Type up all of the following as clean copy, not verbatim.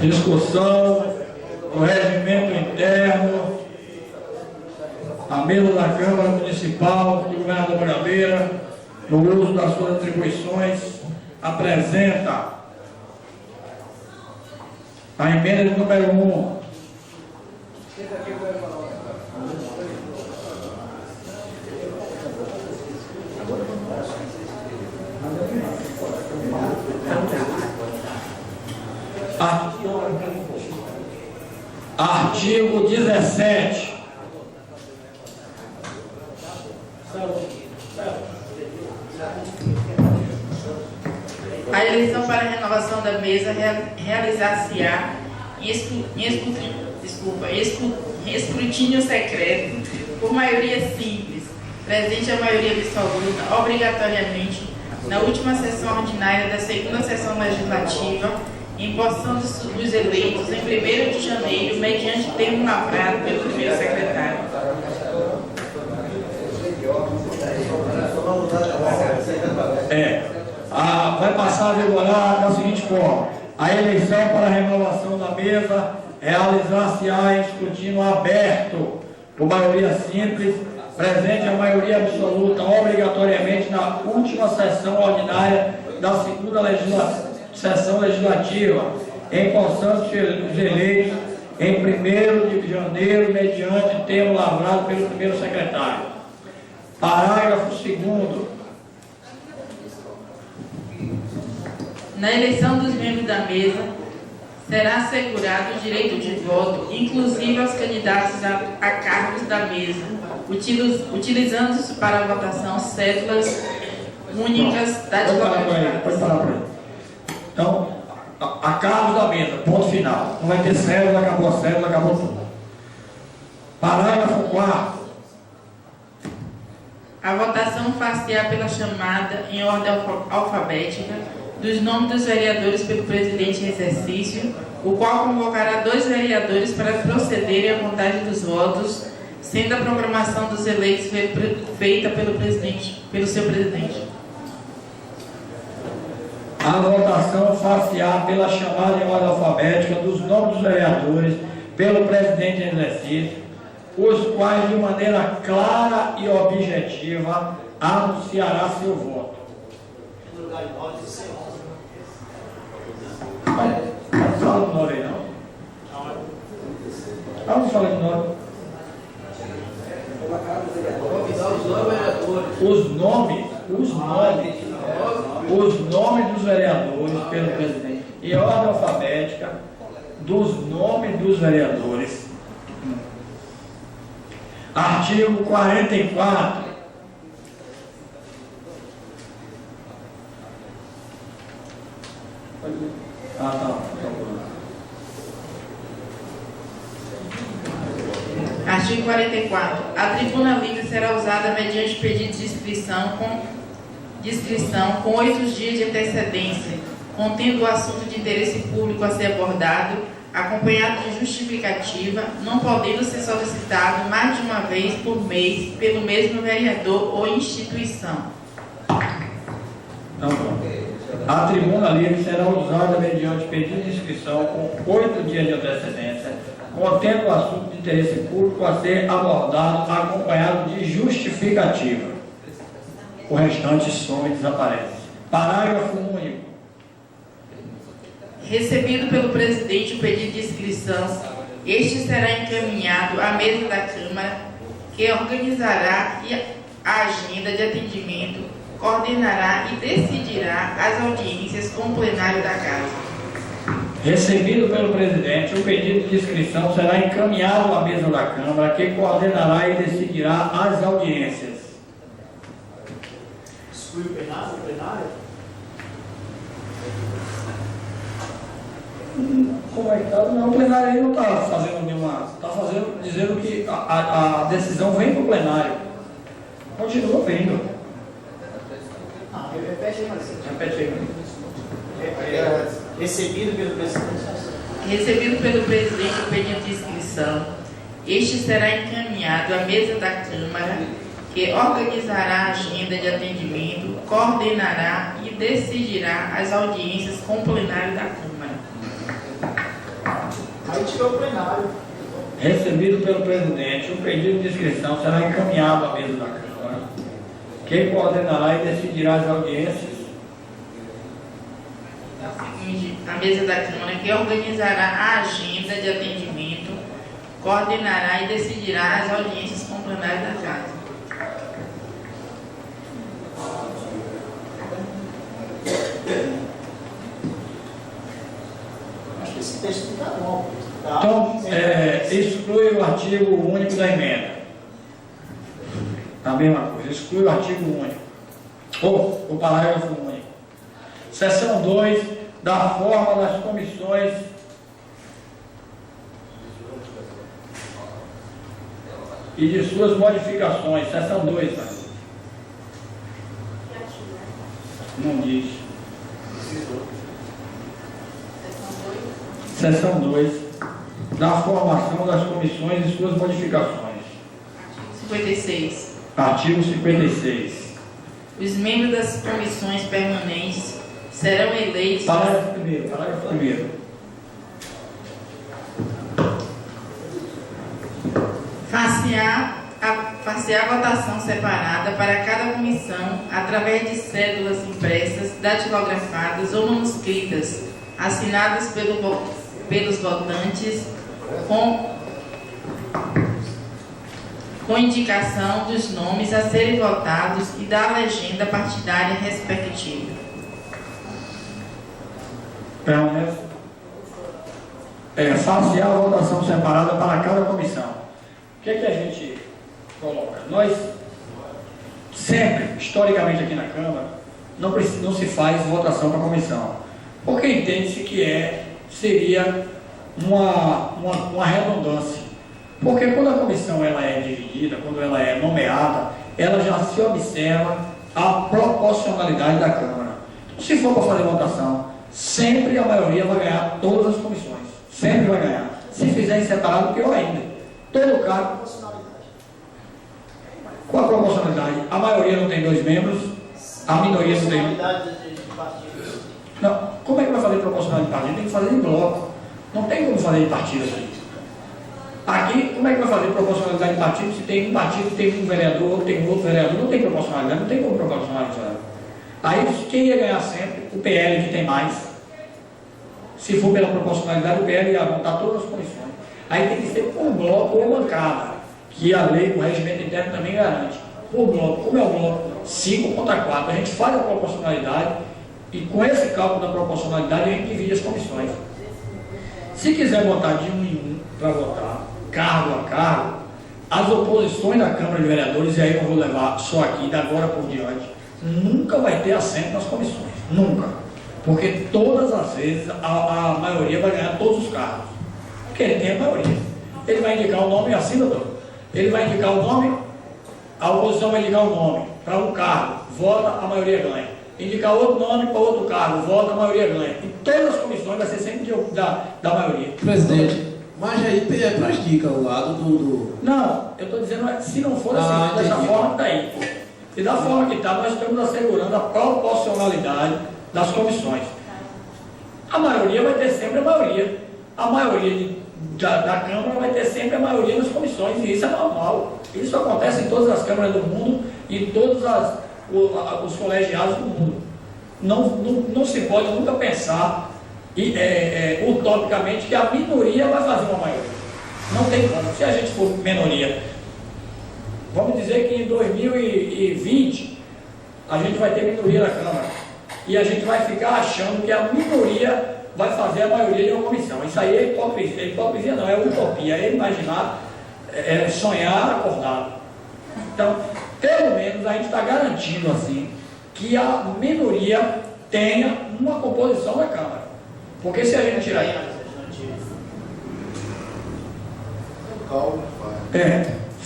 Discussão do regimento interno, a mesa da Câmara Municipal do Governador Brabeira, no uso das suas atribuições, apresenta a emenda de número 1. Artigo 17. A eleição para a renovação da mesa realizar-se-á em escrutínio secreto por maioria simples, presente a maioria absoluta, obrigatoriamente, na última sessão ordinária da segunda sessão legislativa, em poção dos eleitos em 1º de janeiro, mediante termo lavrado pelo primeiro secretário. Vai passar a vigorar da seguinte forma: a eleição para a renovação da mesa realizar-se-á em escrutínio aberto, por maioria simples, presente a maioria absoluta, obrigatoriamente na última sessão ordinária da segunda sessão legislativa, em constância dos eleitos em 1º de janeiro, mediante termo lavrado pelo primeiro secretário. Parágrafo 2º. Na eleição dos membros da mesa, será assegurado o direito de voto, inclusive aos candidatos a cargos da mesa, utilizando-se para a votação cédulas únicas da advocacia. Pode parar por aí. Então, a cargos da mesa, ponto final. Não vai ter cédula, acabou a cédula, acabou tudo. Parágrafo 4. A votação far-se-á pela chamada em ordem alfabética dos nomes dos vereadores pelo presidente em exercício, o qual convocará 2 vereadores para procederem à contagem dos votos, sendo a programação dos eleitos feita pelo seu presidente. A votação far-se-á pela chamada em ordem alfabética dos nomes dos vereadores pelo presidente em exercício, os quais, de maneira clara e objetiva, anunciará seu voto. Não fala de nome aí, não. Não fala de nome. Os nomes dos vereadores pelo presidente, em ordem alfabética, dos nomes dos vereadores. Artigo 44. Artigo 44. A tribuna livre será usada mediante pedido de inscrição com 8 dias de antecedência, contendo o assunto de interesse público a ser abordado, acompanhado de justificativa, não podendo ser solicitado mais de uma vez por mês pelo mesmo vereador ou instituição. A tribuna livre será usada mediante pedido de inscrição com 8 dias de antecedência, contendo o assunto de interesse público a ser abordado, acompanhado de justificativa. O restante some e desaparece. Parágrafo único. Recebido pelo presidente o pedido de inscrição, este será encaminhado à mesa da Câmara, que organizará a agenda de atendimento, coordenará e decidirá as audiências com o plenário da Casa. Recebido pelo presidente, o pedido de inscrição será encaminhado à mesa da Câmara, que coordenará e decidirá as audiências. Exclui o plenário? Como é que está? Não, o plenário aí não está fazendo nenhuma. Está fazendo, dizendo que a decisão vem para o plenário. Continua vindo. Ah, repete aí, Marcelo. Repete aí. Recebido pelo presidente. Recebido pelo presidente o pedido de inscrição, este será encaminhado à mesa da Câmara, que organizará a agenda de atendimento, coordenará e decidirá as audiências com o plenário da Câmara. Aí tirou o plenário. Recebido pelo presidente, o pedido de inscrição será encaminhado à mesa da Câmara, que coordenará e decidirá as audiências. É o seguinte, a mesa da Câmara, que organizará a agenda de atendimento, coordenará e decidirá as audiências com o plenário da Casa. Acho que esse texto não está bom. Tá? Então, exclui o artigo único da emenda. A mesma coisa, exclui o artigo único. Ou o parágrafo único. Seção 2, da forma das comissões e de suas modificações. Seção 2, né? Não diz. Seção 2, da formação das comissões e suas modificações. 56. Artigo 56. Os membros das comissões permanentes serão eleitos... Parágrafo 1º, parágrafo 1º. Far-se-á a votação separada para cada comissão através de cédulas impressas, datilografadas ou manuscritas, assinadas pelos votantes com indicação dos nomes a serem votados e da legenda partidária respectiva. Far-se-á a votação separada para cada comissão. O que é que a gente coloca? Nós, sempre, historicamente aqui na Câmara, não se faz votação para comissão, porque entende-se que seria uma redundância. Porque quando a comissão ela é dividida, quando ela é nomeada, ela já se observa a proporcionalidade da Câmara. Se for para fazer votação, sempre a maioria vai ganhar todas as comissões. Sempre vai ganhar. Se fizer em separado, pior ainda. Todo cargo. Qual a proporcionalidade? A maioria não tem 2 membros, a minoria não tem. Não. Como é que vai fazer proporcionalidade de partido? Tem que fazer em bloco. Não tem como fazer em partido aqui. Aqui, como é que vai fazer proporcionalidade de partido se tem um partido que tem um vereador, outro tem outro vereador? Não tem proporcionalidade, não tem como proporcionalizar. Aí, quem ia ganhar sempre? O PL, que tem mais. Se for pela proporcionalidade, o PL ia montar todas as comissões. Aí tem que ser por bloco ou bancada, que a lei do regimento interno também garante. Por bloco, como é o bloco 5 contra 4, a gente faz a proporcionalidade e com esse cálculo da proporcionalidade a gente divide as comissões. Se quiser botar de 1 em 1 para votar, cargo a cargo, as oposições da Câmara de Vereadores, e aí eu vou levar só aqui, da agora por diante, nunca vai ter assento nas comissões. Nunca. Porque todas as vezes a maioria vai ganhar todos os cargos. Porque ele tem a maioria. Ele vai indicar o nome assim, doutor. Ele vai indicar o nome, a oposição vai indicar o nome para um cargo, vota, a maioria ganha. Indicar outro nome para outro cargo, vota, a maioria ganha. E todas as comissões vai ser sempre da maioria. Presidente, mas aí pratica o lado do... Não, eu estou dizendo, se não for assim, dessa forma que está aí. E da forma que está, nós estamos assegurando a proporcionalidade das comissões. A maioria vai ter sempre a maioria. A maioria da Câmara vai ter sempre a maioria nas comissões, e isso é normal. Isso acontece em todas as câmaras do mundo e em todos os colegiados do mundo. Não se pode nunca pensar utopicamente que a minoria vai fazer uma maioria. Não tem como. Se a gente for minoria, vamos dizer que em 2020 a gente vai ter minoria na Câmara e a gente vai ficar achando que a minoria vai fazer a maioria de uma comissão. Isso aí é hipocrisia. Hipocrisia não, é utopia, é imaginar, sonhar acordado. Então, pelo menos a gente está garantindo assim que a minoria tenha uma composição da Câmara. Porque se a gente tirar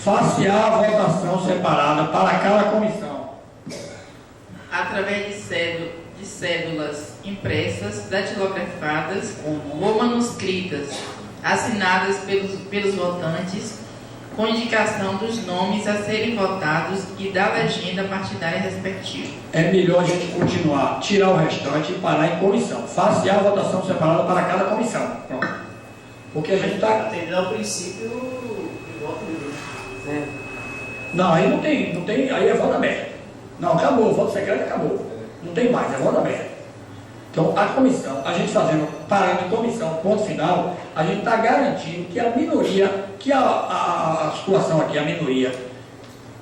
Far-se-á a votação separada para cada comissão. Através de cédulas impressas, datilografadas ou manuscritas, assinadas pelos votantes, com indicação dos nomes a serem votados e da legenda partidária respectiva. É melhor a gente continuar, tirar o restante e parar em comissão. Far-se-á a votação separada para cada comissão. Pronto. Porque a gente está... Atendendo ao princípio de voto livre. Não, aí não tem, aí é voto aberto. Não, acabou, o voto secreto acabou. Não tem mais, é voto aberto. Então, a comissão, a gente fazendo, parando em comissão, ponto final, a gente está garantindo que a minoria, que a situação aqui, a minoria,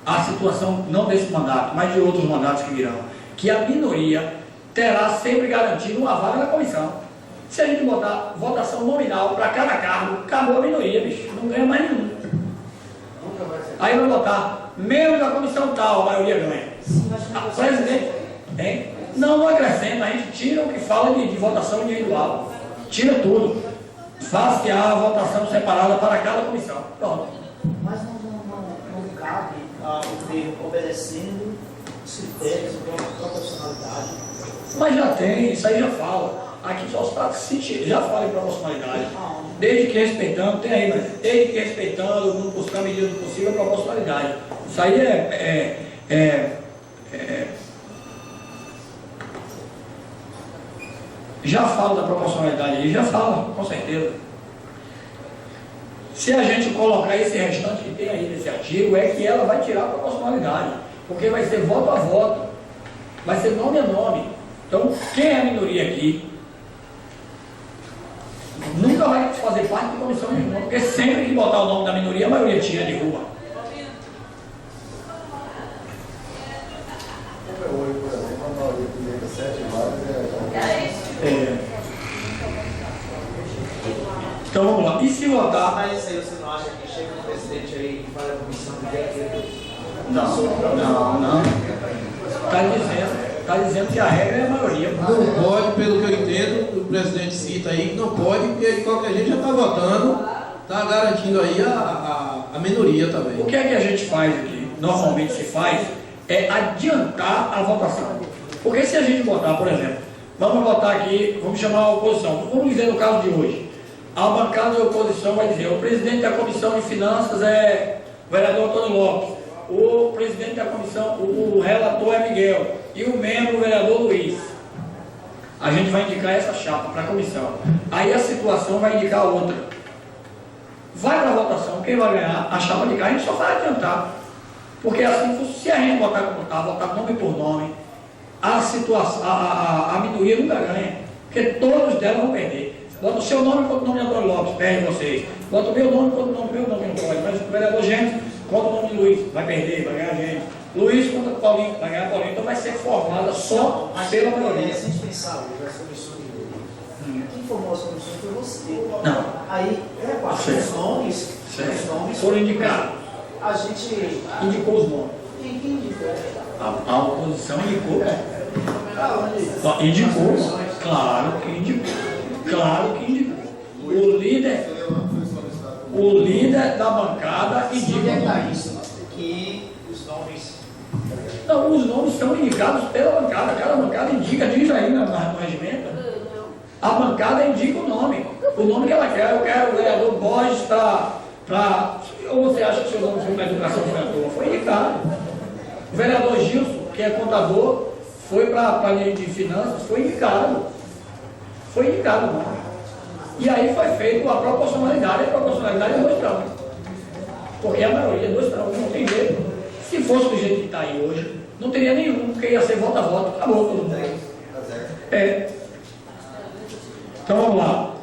a situação não desse mandato, mas de outros mandatos que virão, que a minoria terá sempre garantido uma vaga na comissão. Se a gente botar votação nominal para cada cargo, acabou a minoria, bicho, não ganha mais nenhum. Aí vai botar membro da comissão tal, a maioria ganha. Presidente, hein? Não acrescenta, a gente tira o que fala de votação individual. Tira tudo. Faz-se-á a votação separada para cada comissão. Pronto. Mas não cabe o termo obedecendo os critérios de proporcionalidade. Mas já tem, isso aí já fala. Aqui só se trata de sentir, já fala em proporcionalidade. Desde que respeitando, tem aí, mas desde que respeitando, na medida do possível, a proporcionalidade. Isso aí já fala da proporcionalidade aí, já fala, com certeza. Se a gente colocar esse restante que tem aí nesse artigo, é que ela vai tirar a proporcionalidade, porque vai ser voto a voto, vai ser nome a nome. Então, quem é a minoria aqui, nunca vai fazer parte de comissão nenhuma, porque sempre que botar o nome da minoria, a maioria tira, derruba. Então vamos lá. E se votar? Mas isso aí você não acha que chega um presidente aí e faz a comissão de direito? Não. Está dizendo que a regra é a maioria. Não pode, pelo que eu entendo, o presidente cita aí que não pode, porque de qualquer jeito já está votando, está garantindo aí a minoria também. O que é que a gente faz aqui? Normalmente se faz é adiantar a votação. Porque se a gente votar, por exemplo, vamos votar aqui, vamos chamar a oposição, vamos dizer no caso de hoje, a bancada da oposição vai dizer, o presidente da Comissão de Finanças é o vereador Antônio Lopes, o presidente da comissão, o relator é Miguel, e o membro, o vereador Luiz. A gente vai indicar essa chapa para a comissão. Aí a situação vai indicar outra. Vai para a votação, quem vai ganhar? A chapa de cá, a gente só vai adiantar. Porque assim, se a gente votar nome por nome, a situação, a minoria nunca ganha, porque todos delas vão perder. Bota o seu nome contra o nome de Antônio Lopes, perde vocês. Bota o meu nome contra o nome do meu nome, não pode. Mas o vereador Gênesis contra o nome de Luiz, vai perder, vai ganhar Gênesis. Luiz contra o Paulinho, vai ganhar Paulinho. Então vai ser formada só pela maioria. Se a gente pensar hoje, as comissões de lei, quem formou as comissões foi você. Não. Aí, os nomes Foram indicados. A gente Indicou os nomes. Quem indicou? A oposição indicou. Aonde? Indicou. Claro que indicou. Claro que indicou. O líder da bancada indica o nome. Isso, que os nomes. Não, os nomes são indicados pela bancada. Cada bancada indica, diz aí no regimento. A bancada indica o nome que ela quer. Eu quero o vereador Borges para. Ou você acha que o seu nome foi na educação foi à toa? Foi indicado. O vereador Gilson, que é contador, foi para a linha de finanças, foi indicado. Foi indicado o nome. E aí foi feito a proporcionalidade. A proporcionalidade é 2 tramos. Porque a maioria é 2 tramos, não tem jeito. Se fosse do jeito que está aí hoje, não teria nenhum, porque ia ser voto a voto. Acabou todo mundo. Então vamos lá.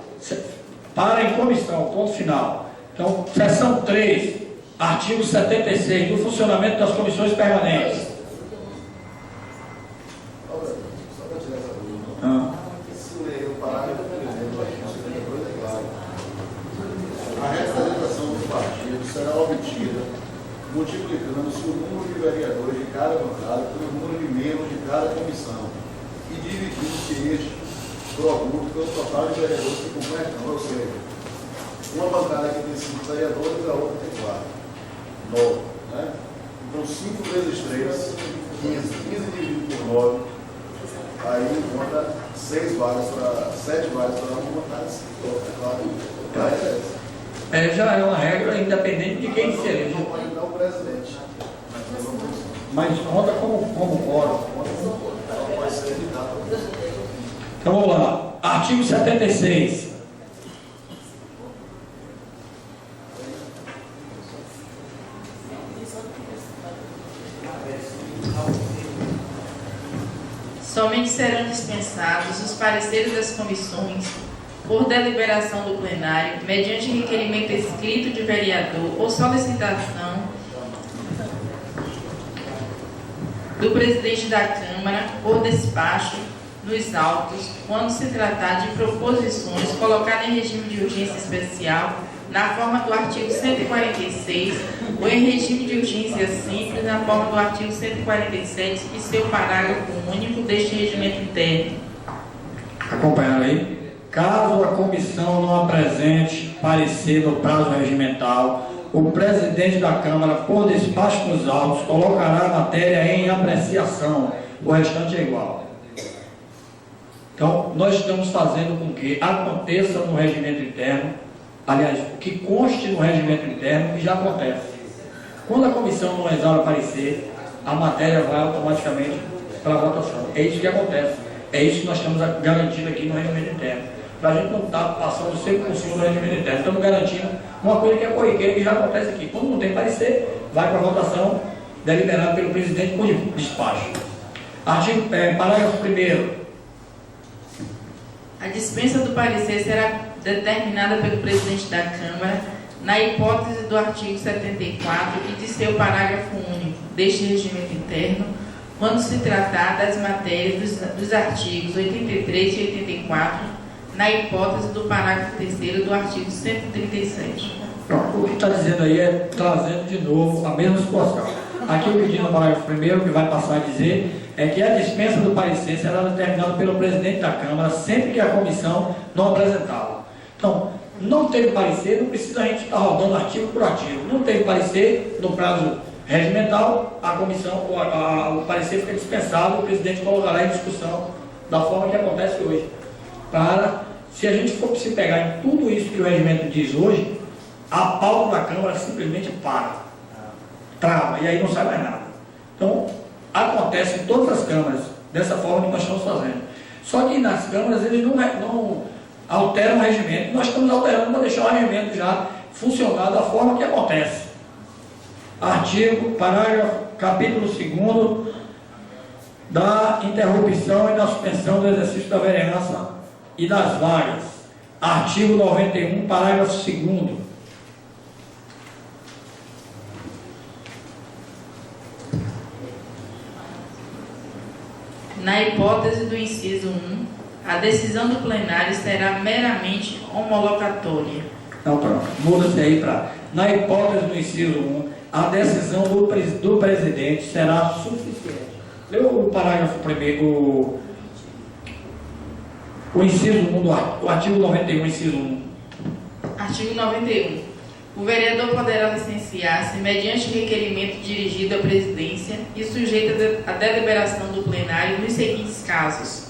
Para em comissão, ponto final. Então, seção 3, artigo 76, do funcionamento das comissões permanentes. A representação dos partidos será obtida multiplicando-se o número de vereadores de cada bancada pelo número de membros de cada comissão e dividindo-se este produto pelo total de vereadores que compõem a Câmara, ou seja, uma bancada que tem 5 vereadores, a outra tem 4. 9. Né? Então 5 vezes 3, 15. 15 dividido por 9, aí encontra 7 vagas para uma vontade. É claro. Já é uma regra independente de quem se elege. Não pode dar o presidente. Mas conta como quórum. Não pode ser evitado. Então vamos lá. Artigo 76. Somente serão dispensados os pareceres das comissões por deliberação do plenário, mediante requerimento escrito de vereador ou solicitação do presidente da Câmara por despacho nos autos, quando se tratar de proposições colocadas em regime de urgência especial, na forma do artigo 146, ou em regime de urgência simples, na forma do artigo 147 e seu parágrafo único deste regimento interno. Acompanharam aí? Caso a comissão não apresente parecer no prazo regimental, o presidente da Câmara, por despacho nos autos, colocará a matéria em apreciação. O restante é igual. Então, nós estamos fazendo com que aconteça no regimento interno, aliás, o que conste no regimento interno, que já acontece. Quando a comissão não exala parecer, a matéria vai automaticamente para a votação. É isso que acontece. É isso que nós estamos garantindo aqui no regimento interno. Para a gente não estar passando sempre por cima do regimento interno. Estamos garantindo uma coisa que é corriqueira, que já acontece aqui. Quando não tem parecer, vai para a votação deliberada pelo presidente por despacho. Parágrafo 1º. A dispensa do parecer será determinada pelo presidente da Câmara na hipótese do artigo 74 e de seu parágrafo único deste regimento interno, quando se tratar das matérias dos artigos 83 e 84, na hipótese do parágrafo 3º do artigo 137. Pronto, o que está dizendo aí é trazendo de novo a mesma situação. Aqui o que diz no parágrafo 1º, que vai passar a dizer, é que a dispensa do parecer será determinada pelo presidente da Câmara sempre que a comissão não apresentá-la. Então, não teve parecer, não precisa a gente estar rodando artigo por artigo. Não teve parecer no prazo regimental, a comissão, o parecer fica dispensado, o presidente colocará em discussão da forma que acontece hoje. Se a gente for se pegar em tudo isso que o regimento diz hoje, a pauta da Câmara simplesmente trava, e aí não sai mais nada. Então, acontece em todas as câmaras, dessa forma que nós estamos fazendo. Só que nas câmaras eles não alteram o regimento, nós estamos alterando para deixar o regimento já funcionar da forma que acontece. Capítulo 2º da interrupção e da suspensão do exercício da vereança e das vagas. Artigo 91, parágrafo 2º. Na hipótese do inciso 1, a decisão do plenário será meramente homologatória. Então, pronto. Muda-se aí para... Na hipótese do inciso 1, a decisão do presidente será suficiente. Leu o parágrafo 1º, o inciso 1 o artigo 91, inciso 1. Artigo 91. O vereador poderá licenciar-se mediante requerimento dirigido à presidência e sujeito à deliberação do plenário nos seguintes casos: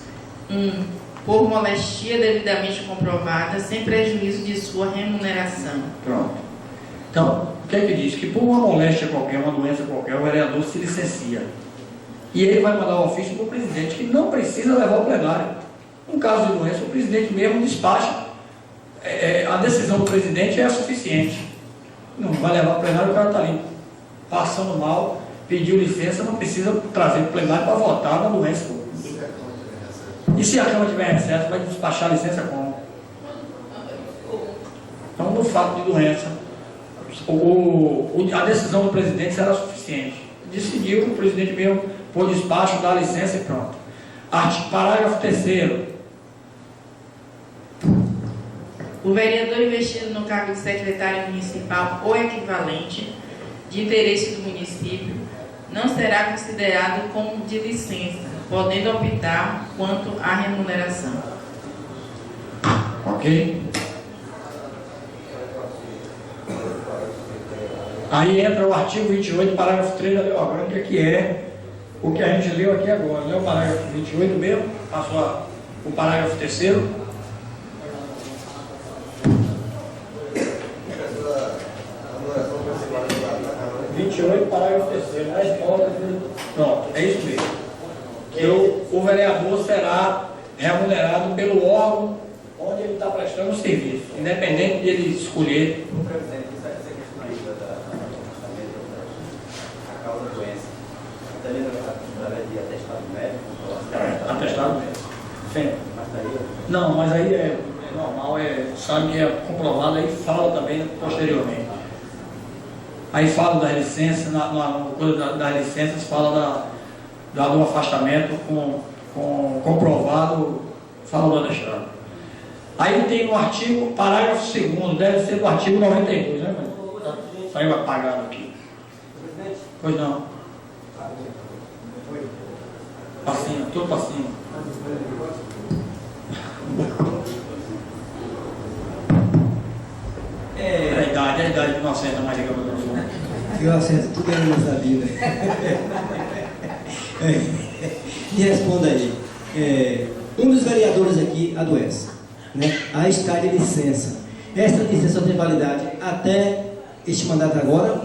1. Por moléstia devidamente comprovada, sem prejuízo de sua remuneração. Pronto. Então, o que é que diz? Que por uma moléstia qualquer, uma doença qualquer, o vereador se licencia. E ele vai mandar um ofício para o presidente, que não precisa levar ao plenário. Em caso de doença, o presidente mesmo despacha. A decisão do presidente é suficiente. Não vai levar ao plenário, o cara está ali passando mal, pediu licença, não precisa trazer para o plenário para votar na doença. E se a Câmara tiver recesso, vai despachar a licença como? Então, no fato de doença, a decisão do presidente será suficiente. Decidiu, o presidente mesmo, por despacho, dá a licença e pronto. Parágrafo 3º. O vereador investido no cargo de secretário municipal ou equivalente de interesse do município não será considerado como de licença, podendo optar quanto à remuneração. Ok? Aí entra o artigo 28, parágrafo 3 da lei orgânica, que é o que a gente leu aqui agora, não é o parágrafo 28 mesmo? Passou o parágrafo 3º. Parágrafo 3º, na hipótese, pronto, é isso mesmo. Que o vereador será remunerado pelo órgão onde ele está prestando o serviço, independente de ele escolher. Presidente, essa questão aí a causa da doença, também através de atestado médico? Atestado médico, sempre. Mas daí... Não, mas aí é normal, sabe que é comprovado, aí fala também posteriormente. Aí fala das licenças, na coisa das licenças, fala do afastamento com comprovado, fala do atestado. Aí tem no artigo, parágrafo 2º, deve ser do artigo 92, né, mãe? Saiu apagado aqui. Pois não. Passinho, tudo passinho. É a idade que não assenta mais, digamos assim. Eu acerto tudo aí nessa vida. Me responda aí. Um dos vereadores aqui adoece, né? Aí está de licença. Esta licença tem validade até este mandato agora?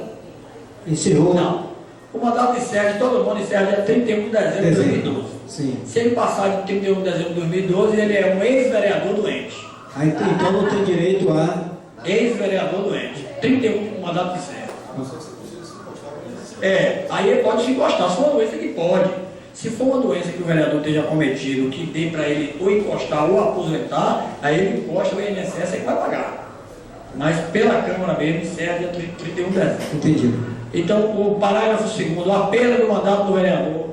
Encerrou? Não. O mandato encerra, todo mundo encerra dia 31 de dezembro de 2012. Sim. Se ele passar de 31 de dezembro de 2012, ele é um ex-vereador doente. Aí, então não tem direito a... Ex-vereador doente. 31 mandato encerra. Aí ele pode se encostar, se for uma doença que pode. Se for uma doença que o vereador esteja cometido, que dê para ele ou encostar ou aposentar, aí ele encosta o INSS e vai pagar. Mas pela Câmara mesmo, encerra dia 31 de dezembro. Entendido. Então, o parágrafo 2º, a perda do mandato do vereador.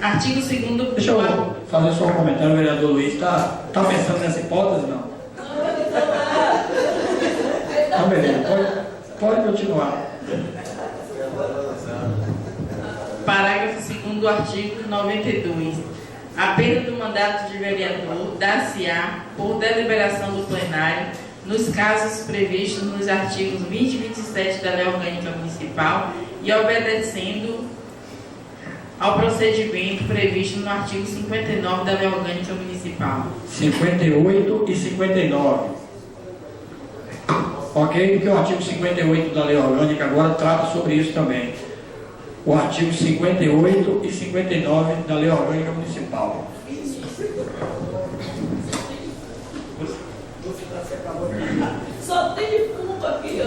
Artigo 2º. Deixa eu fazer só um comentário, o vereador Luiz está pensando nessa hipótese, não? Então, beleza, pode continuar. Parágrafo 2º do artigo 92. A perda do mandato de vereador dar-se-á por deliberação do plenário nos casos previstos nos artigos 20 e 27 da Lei Orgânica Municipal e obedecendo ao procedimento previsto no artigo 59 da Lei Orgânica Municipal. 58 e 59. Ok? Porque o artigo 58 da Lei Orgânica agora trata sobre isso também. O artigo 58 e 59 da Lei Orgânica Municipal. Só tem fumo aqui, ó.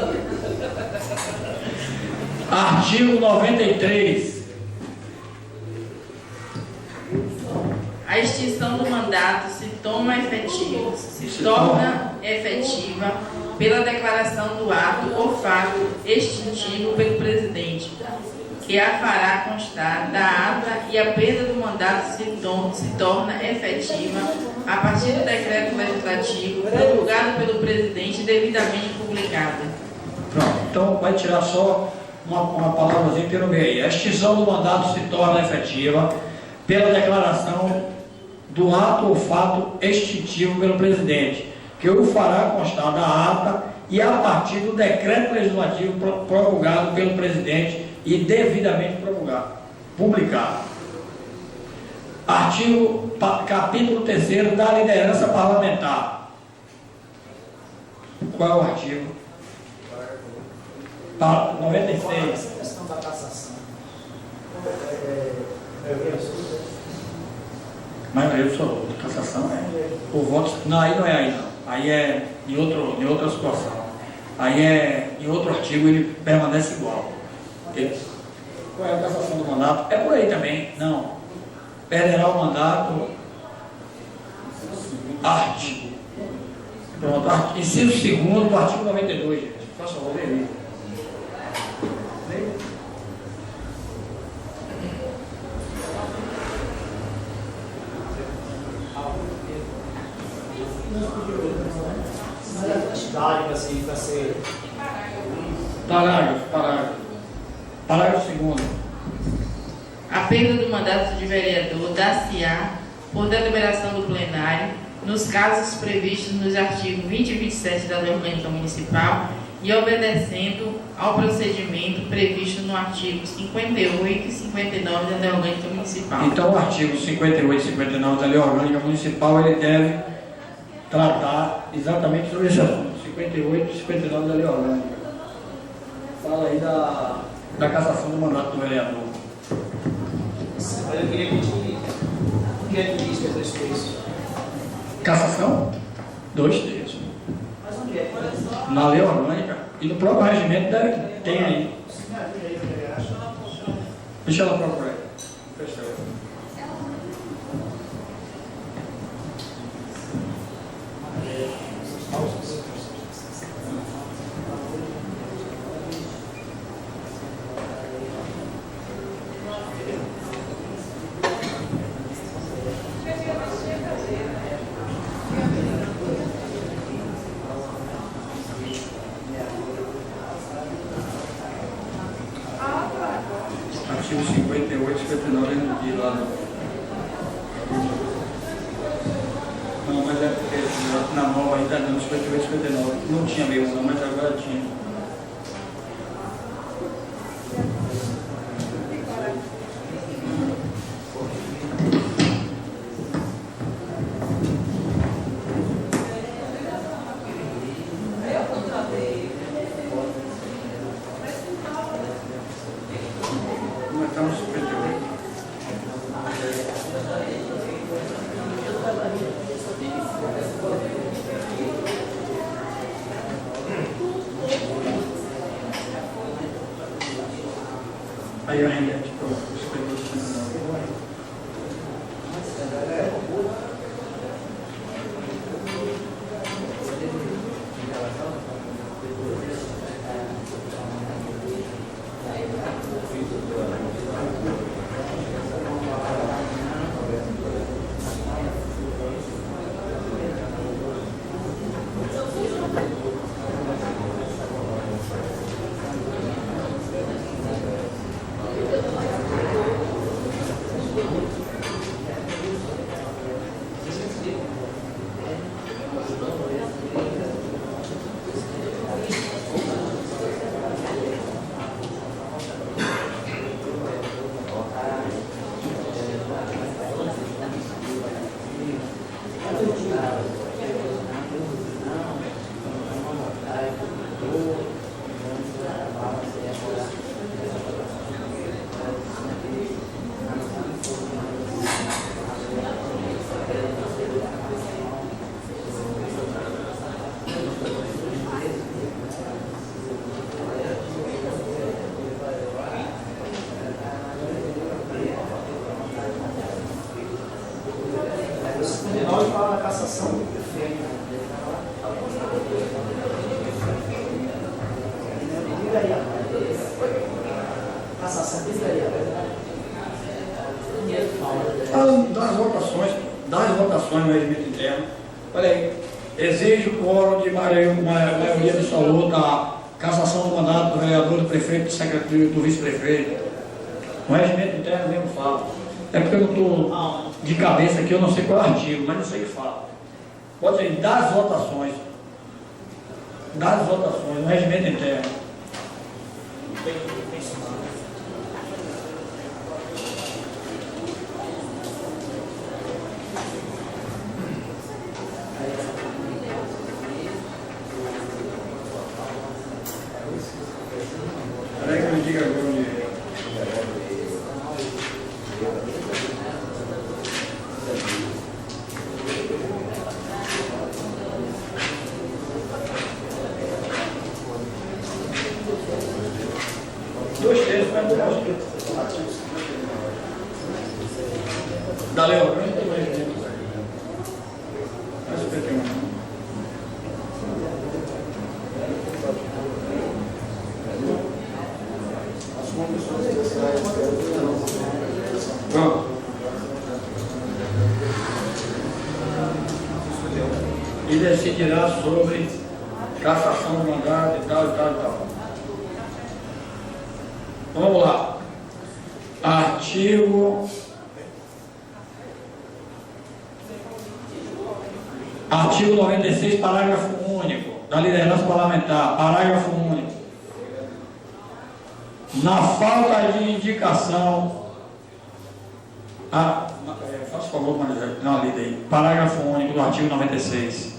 Artigo 93. A extinção do mandato se torna efetiva pela declaração do ato ou fato extintivo pelo presidente, que a fará constar da ata, e a perda do mandato se torna efetiva a partir do decreto legislativo promulgado pelo presidente devidamente publicado. Pronto, então vai tirar só uma palavrazinha pelo meio aí. A extinção do mandato se torna efetiva pela declaração do ato ou fato extintivo pelo presidente, que o fará constar da ata e a partir do decreto legislativo promulgado pelo presidente e devidamente publicado. Capítulo 3º da liderança parlamentar. Qual é o artigo? 96. A questão da cassação. Maioria absoluta. Cassação é por votos. Não, aí não é aí não. Aí é em outra situação. Aí é em outro artigo, ele permanece igual. Qual é a cassação do mandato? É por aí também. Não. Perderá o mandato. Arte. Pronto. Inciso 2º do artigo 92, gente. Faça favor, ler aí. Mas a quantidade vai ser... Parágrafo 2º. A perda do mandato de vereador dar-se-á por deliberação do plenário nos casos previstos nos artigos 20 e 27 da Lei Orgânica Municipal e obedecendo ao procedimento previsto no artigo 58 e 59 da Lei Orgânica Municipal. Então, o artigo 58 e 59 da Lei Orgânica Municipal, ele deve tratar exatamente sobre esse assunto, 58 e 59 da Lei Orgânica. Fala aí da cassação do mandato do vereador. Eu queria pedir diretriz para 2 terços. Cassação? 2 terços. Mas onde é? Na Lei Orgânica e no próprio regimento tem aí. Deixa ela procurar. Fechou. Artigo 58 e 59 de lá. Não, mas é porque na nova ainda não, 58 e 59. Não tinha mesmo não, mas agora tinha. Estamos 58. Aí a gente Fala da cassação do prefeito. Diga aí, cassação do vereador. Das votações no regimento interno. Olha aí, exige o quórum de maioria absoluta da cassação do mandato do vereador, do prefeito, do secretário, do vice-prefeito. O regimento interno mesmo fala. É porque eu não estou de cabeça aqui, eu não sei qual é o artigo, mas não sei o que fala. Pode ser das votações no regimento interno. Peraí que eu me diga agora onde é. Da Lei Orgânica do regimento interno. Mas o PT Pronto. E decidirá sobre cassação do mandato e tal, e tal, e tal. Vamos lá. Artigo Artigo 96, parágrafo único, da liderança parlamentar. Parágrafo único. Na falta de indicação... faça favor, não, lida aí. Parágrafo único do artigo 96.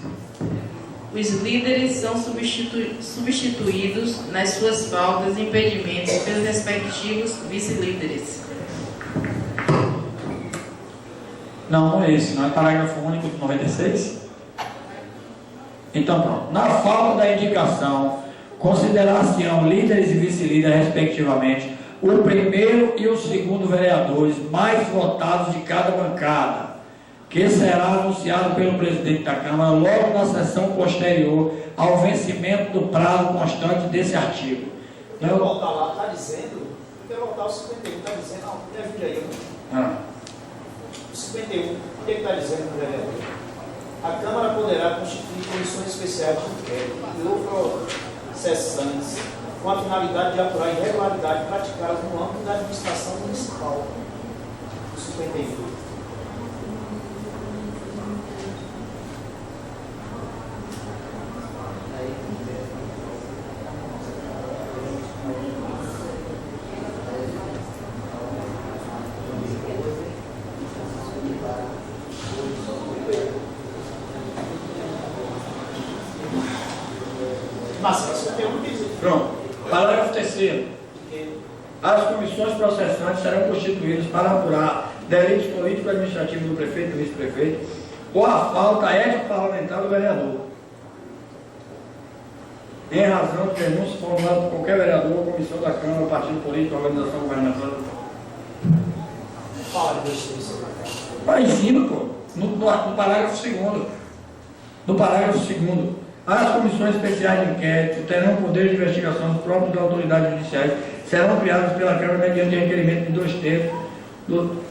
Os líderes são substituídos nas suas faltas e impedimentos pelos respectivos vice-líderes. Não é esse, não é parágrafo único do 96? Então, pronto. Na falta da indicação, considerar-se-ão líderes e vice-líderes, respectivamente, o primeiro e o segundo vereadores mais votados de cada bancada, que será anunciado pelo presidente da Câmara logo na sessão posterior ao vencimento do prazo constante desse artigo. Eu quero voltar lá, está dizendo, eu quero voltar ao 51, está dizendo, não, minha vida aí, o 51, o que está dizendo o vereador? A Câmara poderá constituir comissões especiais de inquérito ou processantes com a finalidade de apurar irregularidades praticadas no âmbito da administração municipal. O 51. Pronto. Parágrafo 3º. As comissões processantes serão constituídas para apurar delitos político-administrativos do prefeito e do vice-prefeito ou a falta ético-parlamentar do vereador, em razão de denúncias formuladas por qualquer vereador, comissão da Câmara, partido político, organização governamental. Fala de justiça. Vai em cima, pô. No parágrafo 2º. No parágrafo 2º. As comissões especiais de inquérito terão poder de investigação próprios das autoridades judiciais, serão criadas pela Câmara mediante requerimento de 2/3 do...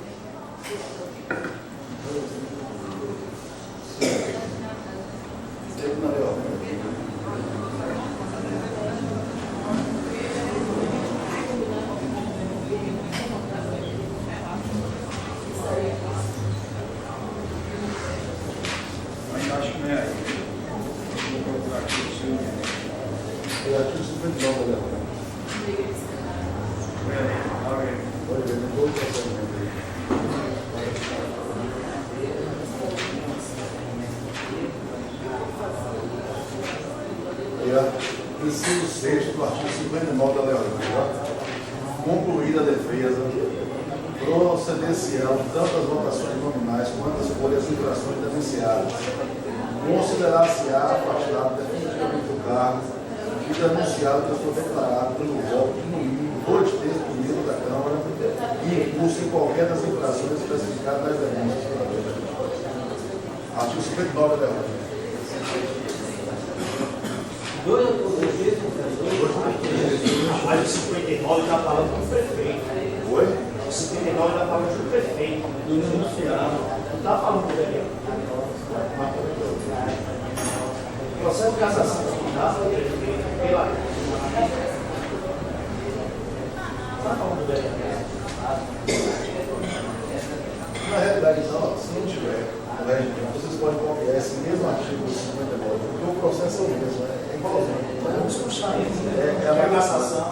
Acho que não é aí. É artigo 59 da lei. Pode ver, não vou passar inciso 6 do artigo 59 da lei orgânica. Concluída a defesa, proceder-se-ão tanto as votações nominais quanto as folhas de infrações denunciadas. Considerar-se-á afastado definitivamente do cargo e denunciado que for declarado pelo voto de no mínimo 2/3 do membro da Câmara e incurso em qualquer das infrações especificadas nas denúncias. Artigo 59 da lei. Mas o 59 está falando do prefeito. Oi? O 59 está falando do prefeito. Do denunciado. Não está falando do vereador. Processo de cassação está pela. Está falando do vereador. Na realidade, não, se não tiver, vocês podem copiar esse mesmo artigo 59, porque o processo é o mesmo, é igualzinho. Vamos puxar isso. É a cassação.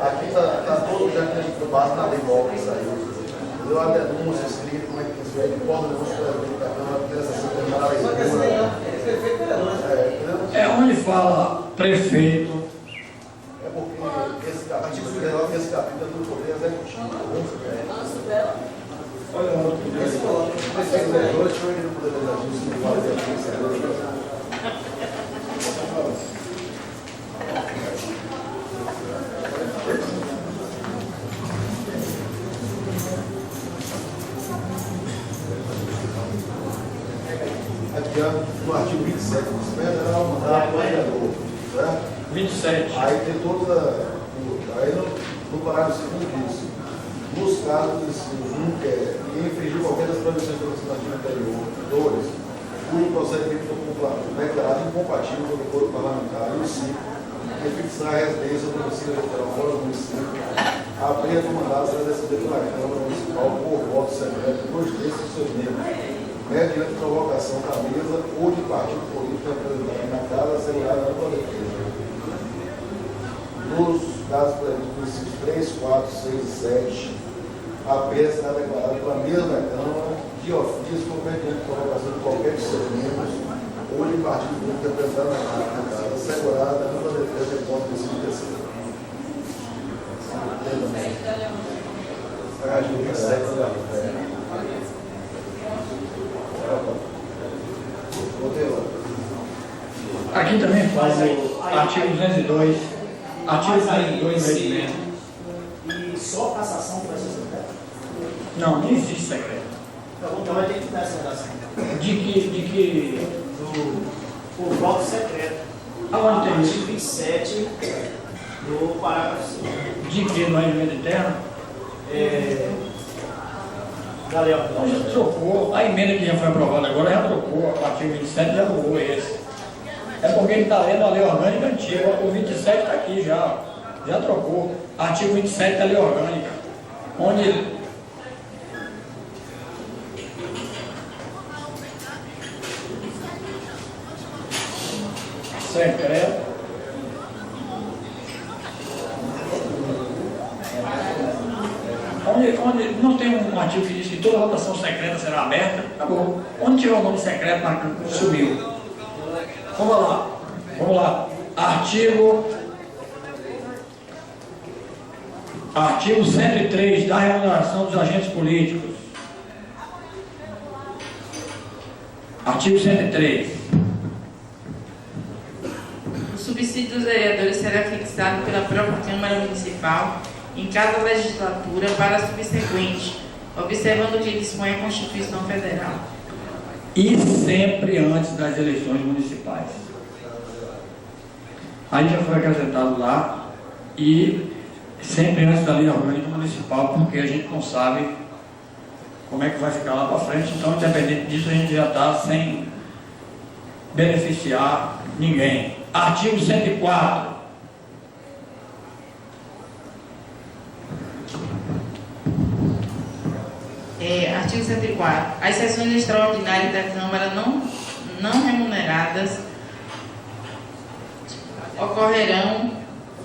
Aqui está todo já que a gente base na lei nova que saiu. Deu a denúncia escrita, como é que isso é, que pode denúncia para a Câmara, essa É onde fala prefeito. É porque esse capítulo é do poder executivo. Olha o outro poder. Esse prefeito vereador, deixa eu ir no poder legislativo, se fala de no artigo 27 do SPED, ela mandar para o vereador, certo? 27. Aí tem toda. Aí no parágrafo 2 diz: nos casos do inciso 1, que é infringir qualquer das proibições do legislativo anterior, 2, cujo procedimento for declarado incompatível com o decoro parlamentar, e o 5, que fixar a residência do domicílio eleitoral fora do município, a pena do mandato será decidida pela Câmara Municipal por voto secreto de 2/3 dos seus membros, mediante provocação da mesa ou de partido político representado na casa, assegurada na defesa. Nos casos previstos nos incisos 3, 4, 6 e 7, a peça será declarada pela mesma Câmara de ofício mediante provocação de qualquer de seus membros ou de partido político representado na casa, assegurada na defesa de hipótese de inciso terceiro. Aqui também faz o artigo 202, artigo 202 do regimento. E só cassação vai ser secreta? Não existe secreto. Então vai ter que dar essa redação. De que O voto secreto. Aonde tem isso? Artigo 27 do parágrafo 5. De que no regimento interno? Da lei Então já trocou, a emenda que já foi aprovada agora já trocou, o artigo 27 já mudou esse. É porque ele está lendo a lei orgânica antiga, o 27 está aqui já trocou. Artigo 27 da lei orgânica, onde secreto. Onde não tem um artigo que diz que toda votação secreta será aberta, acabou. Onde tiver o nome secreto, sumiu. Vamos lá. Artigo 103 da remuneração dos agentes políticos. Artigo 103. O subsídio dos vereadores será fixado pela própria Câmara Municipal em cada legislatura para a subsequente, observando o que dispõe a Constituição Federal. E sempre antes das eleições municipais. Aí já foi acrescentado lá, e sempre antes da lei orgânica municipal, porque a gente não sabe como é que vai ficar lá para frente, então independente disso a gente já está sem beneficiar ninguém. Artigo 104. Artigo 104. As sessões extraordinárias da Câmara não remuneradas ocorrerão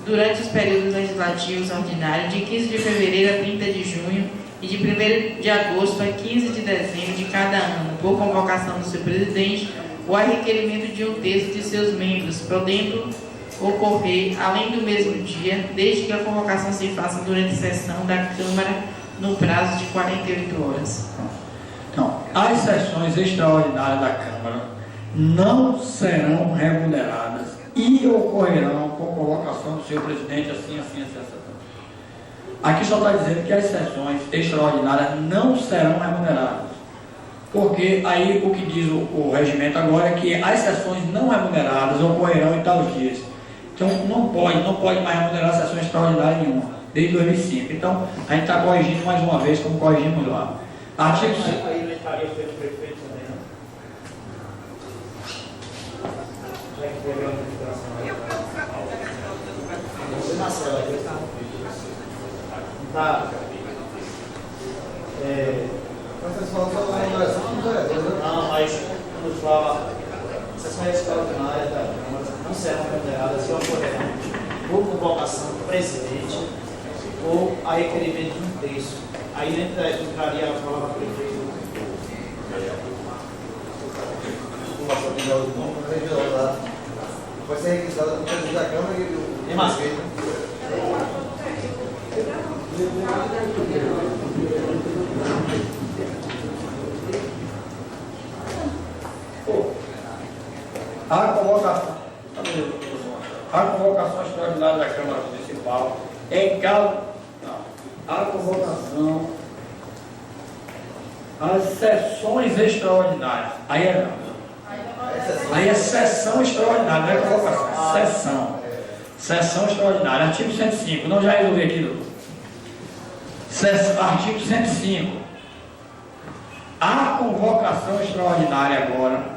durante os períodos legislativos ordinários de 15 de fevereiro a 30 de junho e de 1º de agosto a 15 de dezembro de cada ano, por convocação do seu presidente ou a requerimento de 1/3 de seus membros, podendo ocorrer além do mesmo dia, desde que a convocação se faça durante a sessão da Câmara no prazo de 48 horas. Então, as sessões extraordinárias da Câmara não serão remuneradas e ocorrerão com convocação do seu presidente, assim. Aqui só está dizendo que as sessões extraordinárias não serão remuneradas. Porque aí o que diz o regimento agora é que as sessões não remuneradas ocorrerão em tais dias. Então não pode mais remunerar sessão extraordinária nenhuma, desde 2005. Então a gente está corrigindo mais uma vez, como corrigimos lá. Artigo 5. Aí ele estaria pelo prefeito também, não? Já que teve a notificação aí. Você Marcelo aqui. Tá. Vocês falam só da remuneração dos vereadores, né? Não, mas quando fala sessões extraordinárias da Câmara não serão remuneradas e ocorrerão por convocação do presidente ou a requerimento de 1/3. Aí entraria a palavra prefeito. Vai ser requisitado pelo presidente da Câmara e o prefeito. A convocação extraordinária da Câmara Municipal em caso. A convocação. As sessões extraordinárias. Aí é sessão extraordinária, não é convocação. Sessão. Sessão extraordinária. Artigo 105. Não, já resolvi aqui, doutor. Artigo 105. A convocação extraordinária agora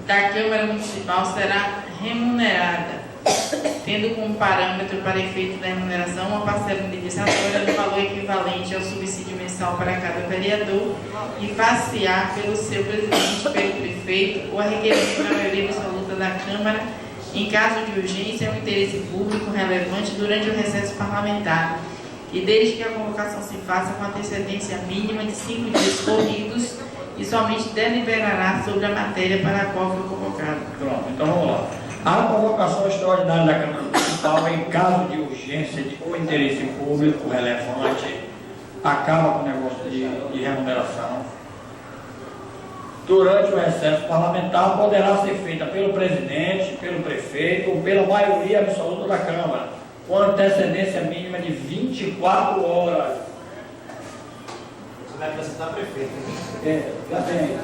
Da Câmara Municipal será remunerada tendo como parâmetro para efeito da remuneração uma parcela indenizatória no valor equivalente ao subsídio mensal para cada vereador e far-se-á pelo seu presidente, pelo prefeito ou a requerimento da maioria absoluta da Câmara, em caso de urgência ou interesse público relevante durante o recesso parlamentar, e desde que a convocação se faça com antecedência mínima de 5 dias corridos e somente deliberará sobre a matéria para a qual foi convocado. Pronto, então vamos lá. A convocação extraordinária da Câmara Municipal, em caso de urgência ou interesse público relevante, acaba com o negócio de remuneração. Durante o recesso parlamentar, poderá ser feita pelo presidente, pelo prefeito ou pela maioria absoluta da Câmara, com antecedência mínima de 24 horas. Você vai apresentar prefeito, Já tem.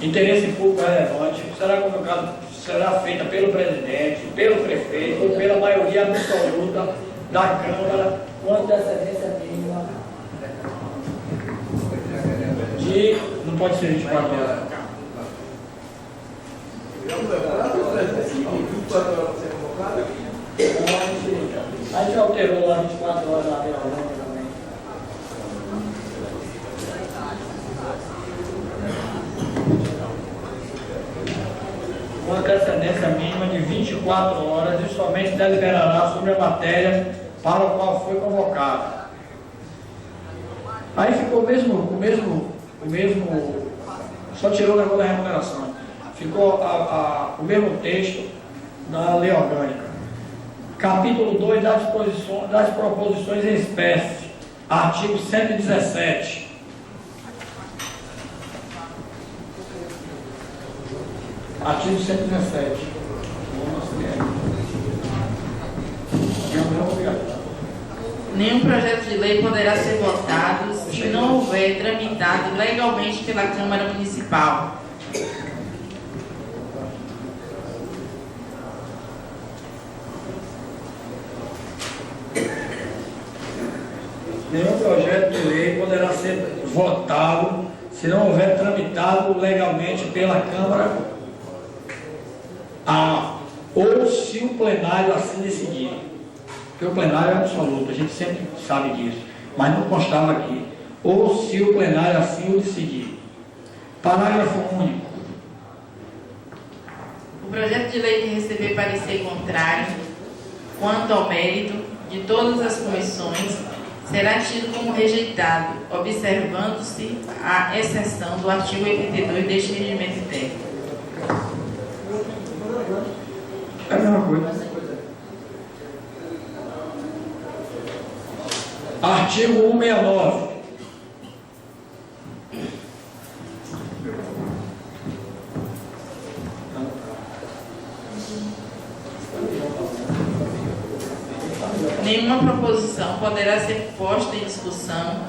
Interesse público relevante será convocado, será feita pelo presidente, pelo prefeito ou pela maioria absoluta da Câmara, com antecedência mínima de, não pode ser 24 horas. A gente alterou lá 24 horas na tela também. Com antecedência mínima de 24 horas e somente deliberará sobre a matéria para a qual foi convocado. Aí ficou o mesmo, só tirou o negócio da remuneração. Ficou o mesmo texto da lei orgânica. Capítulo 2 das proposições em espécie, artigo 117. Artigo 117. Nenhum projeto de lei poderá ser votado se não houver tramitado legalmente pela Câmara Municipal. Nenhum projeto de lei poderá ser votado se não houver tramitado legalmente pela Câmara ou se o plenário assim decidir. Porque o plenário é absoluto, a gente sempre sabe disso, mas não constava aqui. Ou se o plenário assim o decidir. Parágrafo único. O projeto de lei que receber parecer contrário, quanto ao mérito de todas as comissões, será tido como rejeitado, observando-se a exceção do artigo 82 deste regimento interno. É a mesma coisa. Artigo 169. Nenhuma proposição poderá ser posta em discussão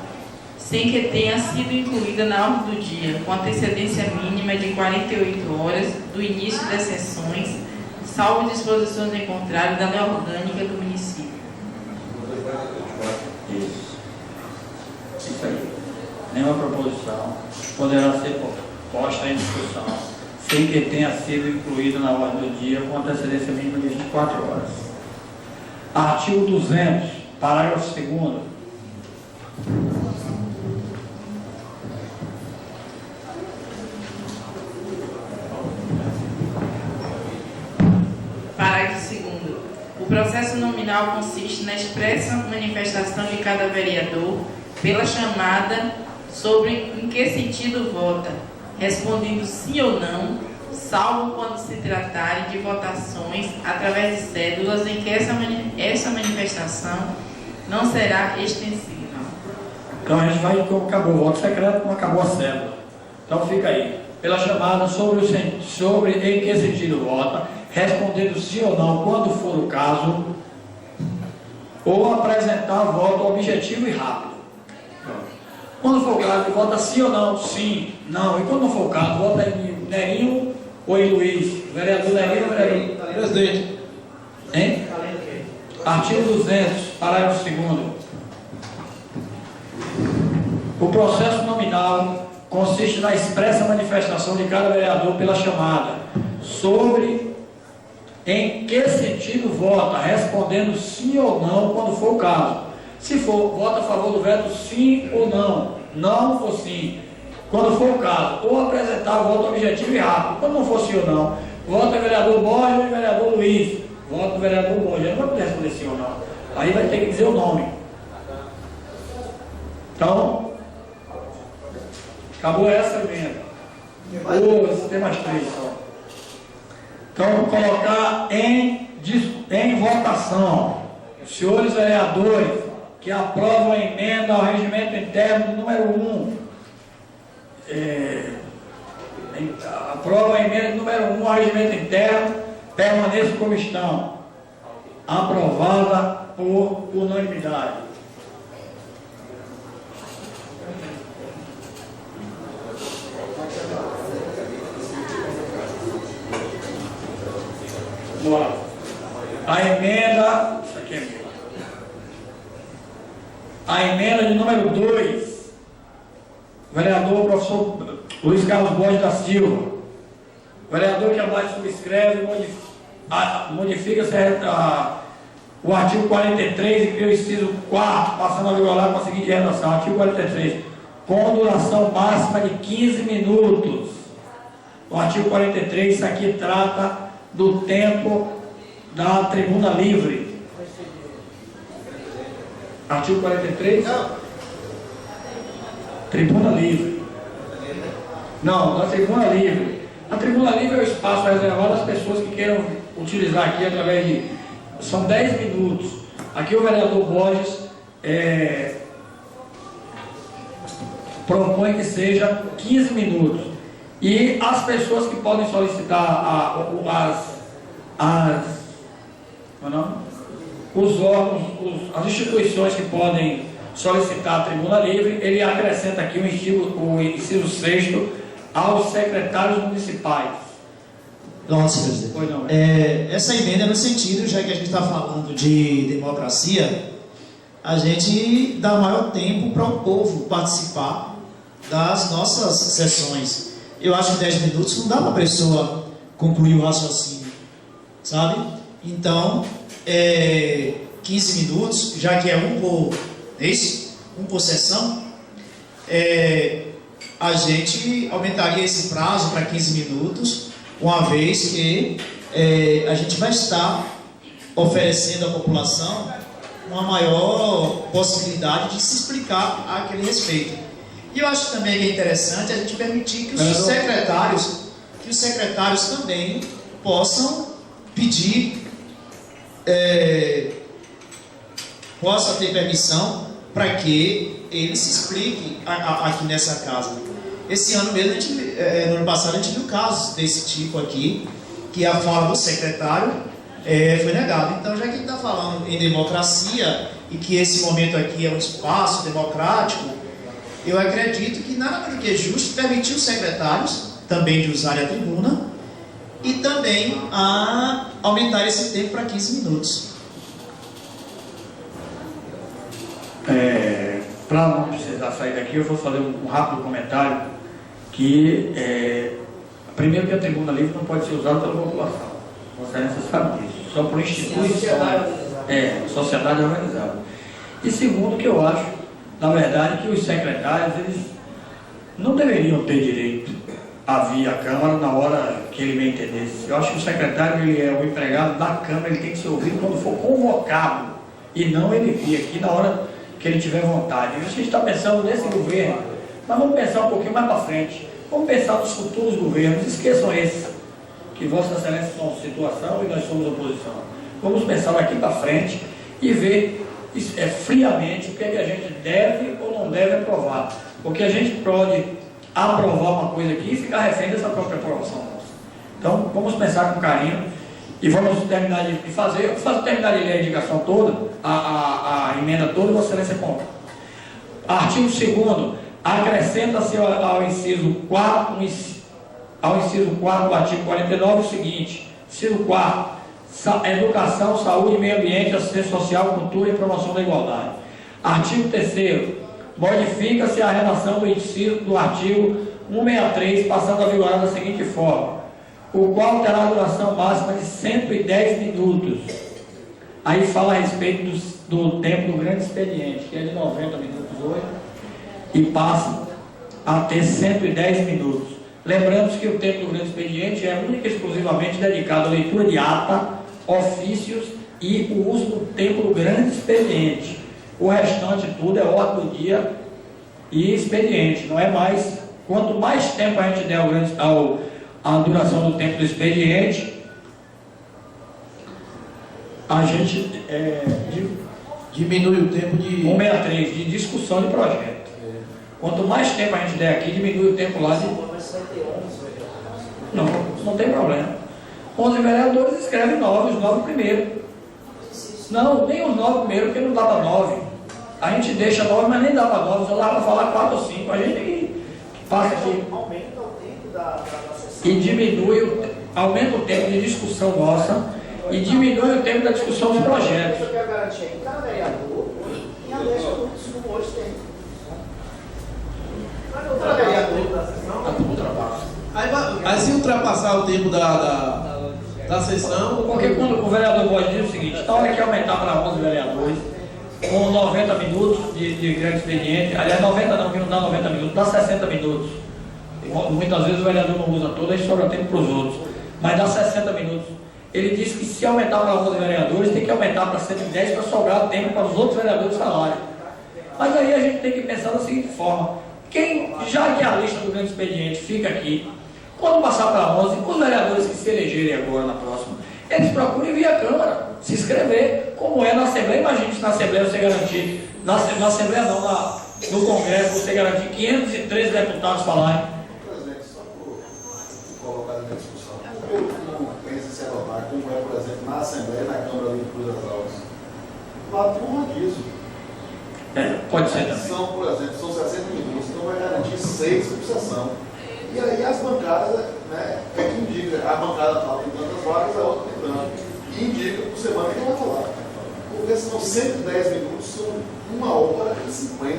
sem que tenha sido incluída na ordem do dia, com antecedência mínima de 48 horas do início das sessões, salvo disposições em contrário da lei orgânica do município. Isso aí. Nenhuma proposição poderá ser posta em discussão sem que tenha sido incluída na ordem do dia, com antecedência mínima de 24 horas. Artigo 200, parágrafo 2º. Parágrafo 2º. O processo nominal consiste na expressa manifestação de cada vereador pela chamada sobre em que sentido vota, respondendo sim ou não, salvo quando se tratarem de votações através de cédulas em que essa manifestação não será extensiva. Então a gente vai, como acabou o voto secreto, como acabou a cédula. Então fica aí. Pela chamada sobre em que sentido vota, respondendo sim ou não, quando for o caso, ou apresentar voto objetivo e rápido. Quando for o caso, vota sim ou não, sim, não. E quando não for o caso, vota em Nerinho ou em Luiz. Vereador Nerinho ou vereador? Presidente. Hein? Artigo 200, parágrafo 2º. O processo nominal consiste na expressa manifestação de cada vereador pela chamada sobre em que sentido vota, respondendo sim ou não, quando for o caso. Se for, vota a favor do veto sim ou não, não ou sim, quando for o caso. Ou apresentar o voto objetivo e rápido. Quando não for sim ou não, vota o vereador Borges ou o vereador Luiz. Vota o vereador Borges. Ele não vai poder responder sim ou não. Aí vai ter que dizer o nome. Então, acabou essa emenda. Tem mais 3 só. Então, vou colocar em votação os senhores vereadores que aprovam a emenda ao regimento interno número 1. Aprovam a emenda número 1 ao regimento interno, permaneçam como estão. Aprovada por unanimidade. Vamos lá. A emenda, isso aqui é meu. A emenda de número 2, vereador professor Luiz Carlos Borges da Silva. O vereador que abaixo subscreve modifica-se o artigo 43 e cria o inciso 4, passando a vigorar com a seguinte redação. Artigo 43, com duração máxima de 15 minutos. O artigo 43, isso aqui trata do tempo da tribuna livre. Artigo 43? Não. Tribuna livre. Não, da tribuna livre. A tribuna livre é o espaço reservado às pessoas que queiram utilizar aqui através de... São 10 minutos. Aqui o vereador Borges propõe que seja 15 minutos. E as pessoas que podem solicitar os órgãos, as instituições que podem solicitar a tribuna livre, ele acrescenta aqui o inciso 6º aos secretários municipais. Pronto, senhor presidente. Pois não, essa emenda é no sentido, já que a gente está falando de democracia, a gente dá maior tempo para o povo participar das nossas sessões. Eu acho que 10 minutos não dá para a pessoa concluir o raciocínio, sabe? Então, 15 minutos, já que é um por sessão, a gente aumentaria esse prazo para 15 minutos, uma vez que a gente vai estar oferecendo à população uma maior possibilidade de se explicar a aquele respeito. E eu acho também que é interessante a gente permitir que os secretários também possam pedir, possa ter permissão para que ele se explique aqui nessa casa. Esse ano mesmo, no ano passado, a gente viu casos desse tipo aqui, que a fala do secretário foi negada. Então, já que a gente está falando em democracia e que esse momento aqui é um espaço democrático, eu acredito que nada mais do que é justo permitir os secretários também de usarem a tribuna e também aumentar esse tempo para 15 minutos. Para não precisar sair daqui, eu vou fazer um rápido comentário que, primeiro, que a tribuna livre não pode ser usada pela população. Você sabe disso. Só por instituições. Sociedade organizada. E segundo, que eu acho, na verdade, que os secretários, eles não deveriam ter direito a vir à Câmara na hora que ele bem entendesse. Eu acho que o secretário, ele é o empregado da Câmara, ele tem que ser ouvido quando for convocado, e não ele vir aqui na hora que ele tiver vontade. A gente está pensando nesse governo, mas vamos pensar um pouquinho mais para frente. Vamos pensar nos futuros governos, esqueçam esse, que Vossa Excelência são situação e nós somos oposição. Vamos pensar daqui para frente e ver friamente o que é que a gente deve ou não deve aprovar. Porque a gente pode aprovar uma coisa aqui e ficar refém dessa própria aprovação nossa. Então, vamos pensar com carinho e vamos terminar de fazer. Terminar de ler a indicação toda, a emenda toda, Vossa Excelência compra. Artigo 2º, acrescenta-se ao inciso 4 do artigo 49 o seguinte: inciso 4, educação, saúde, meio ambiente, assistência social, cultura e promoção da igualdade. Artigo 3º, modifica-se a redação do inciso do artigo 163, passando a vigorar da seguinte forma: o qual terá a duração máxima de 110 minutos. Aí fala a respeito do tempo do grande expediente, que é de 90 minutos hoje, e passa a ter 110 minutos. Lembramos que o tempo do grande expediente é única e exclusivamente dedicado à leitura de ata, ofícios e o uso do tempo do grande expediente. O restante tudo é ordem do dia e expediente, não é mais. Quanto mais tempo a gente der a duração do tempo do expediente, a gente diminui o tempo de 163 de discussão de projeto. Quanto mais tempo a gente der aqui, diminui o tempo lá de... Não tem problema. 11 vereadores escrevem 9, os 9 primeiro. Não, nem os 9 primeiro, porque não dá para 9. A gente deixa 9, mas nem dá para 9, só dá para falar 4 ou 5. A gente passa aqui. Aumenta o tempo da sessão. E diminui, aumenta o tempo de discussão nossa e diminui o tempo da discussão dos projetos. Eu quero garantir aí, cada vereador tem 10 minutos, como hoje tem. Cada vereador da sessão. Aí se ultrapassar o tempo da sessão... Porque quando o vereador pode dizer o seguinte, na hora que aumentar para 11 vereadores, com 90 minutos de grande expediente, aliás, 90 não, que não dá 90 minutos, dá 60 minutos. Muitas vezes o vereador não usa todo, aí sobra tempo para os outros, mas dá 60 minutos. Ele diz que se aumentar para 11 vereadores, tem que aumentar para 110 para sobrar tempo para os outros vereadores de salário. Mas aí a gente tem que pensar da seguinte forma, já que a lista do grande expediente fica aqui, quando passar para 11, os vereadores que se elegerem agora na próxima, eles procurem vir à Câmara, se inscrever, como é na Assembleia. Imagine se na Assembleia você garantir, na Assembleia não, no Congresso você garantir 513 deputados falarem. Presidente, só por colocar na discussão, como pensa em se adotar, como é, por exemplo, na Assembleia, na Câmara de Cruz das Alves, lá tem um rodízio. Pode ser também. São, por exemplo, são 60 minutos, então vai garantir 6 por sessão. E aí as bancadas, né, é que indica, a bancada fala tem tantas vagas, a outra tem tanto. E indica por semana que vai falar. Porque senão 110 minutos são 1h50.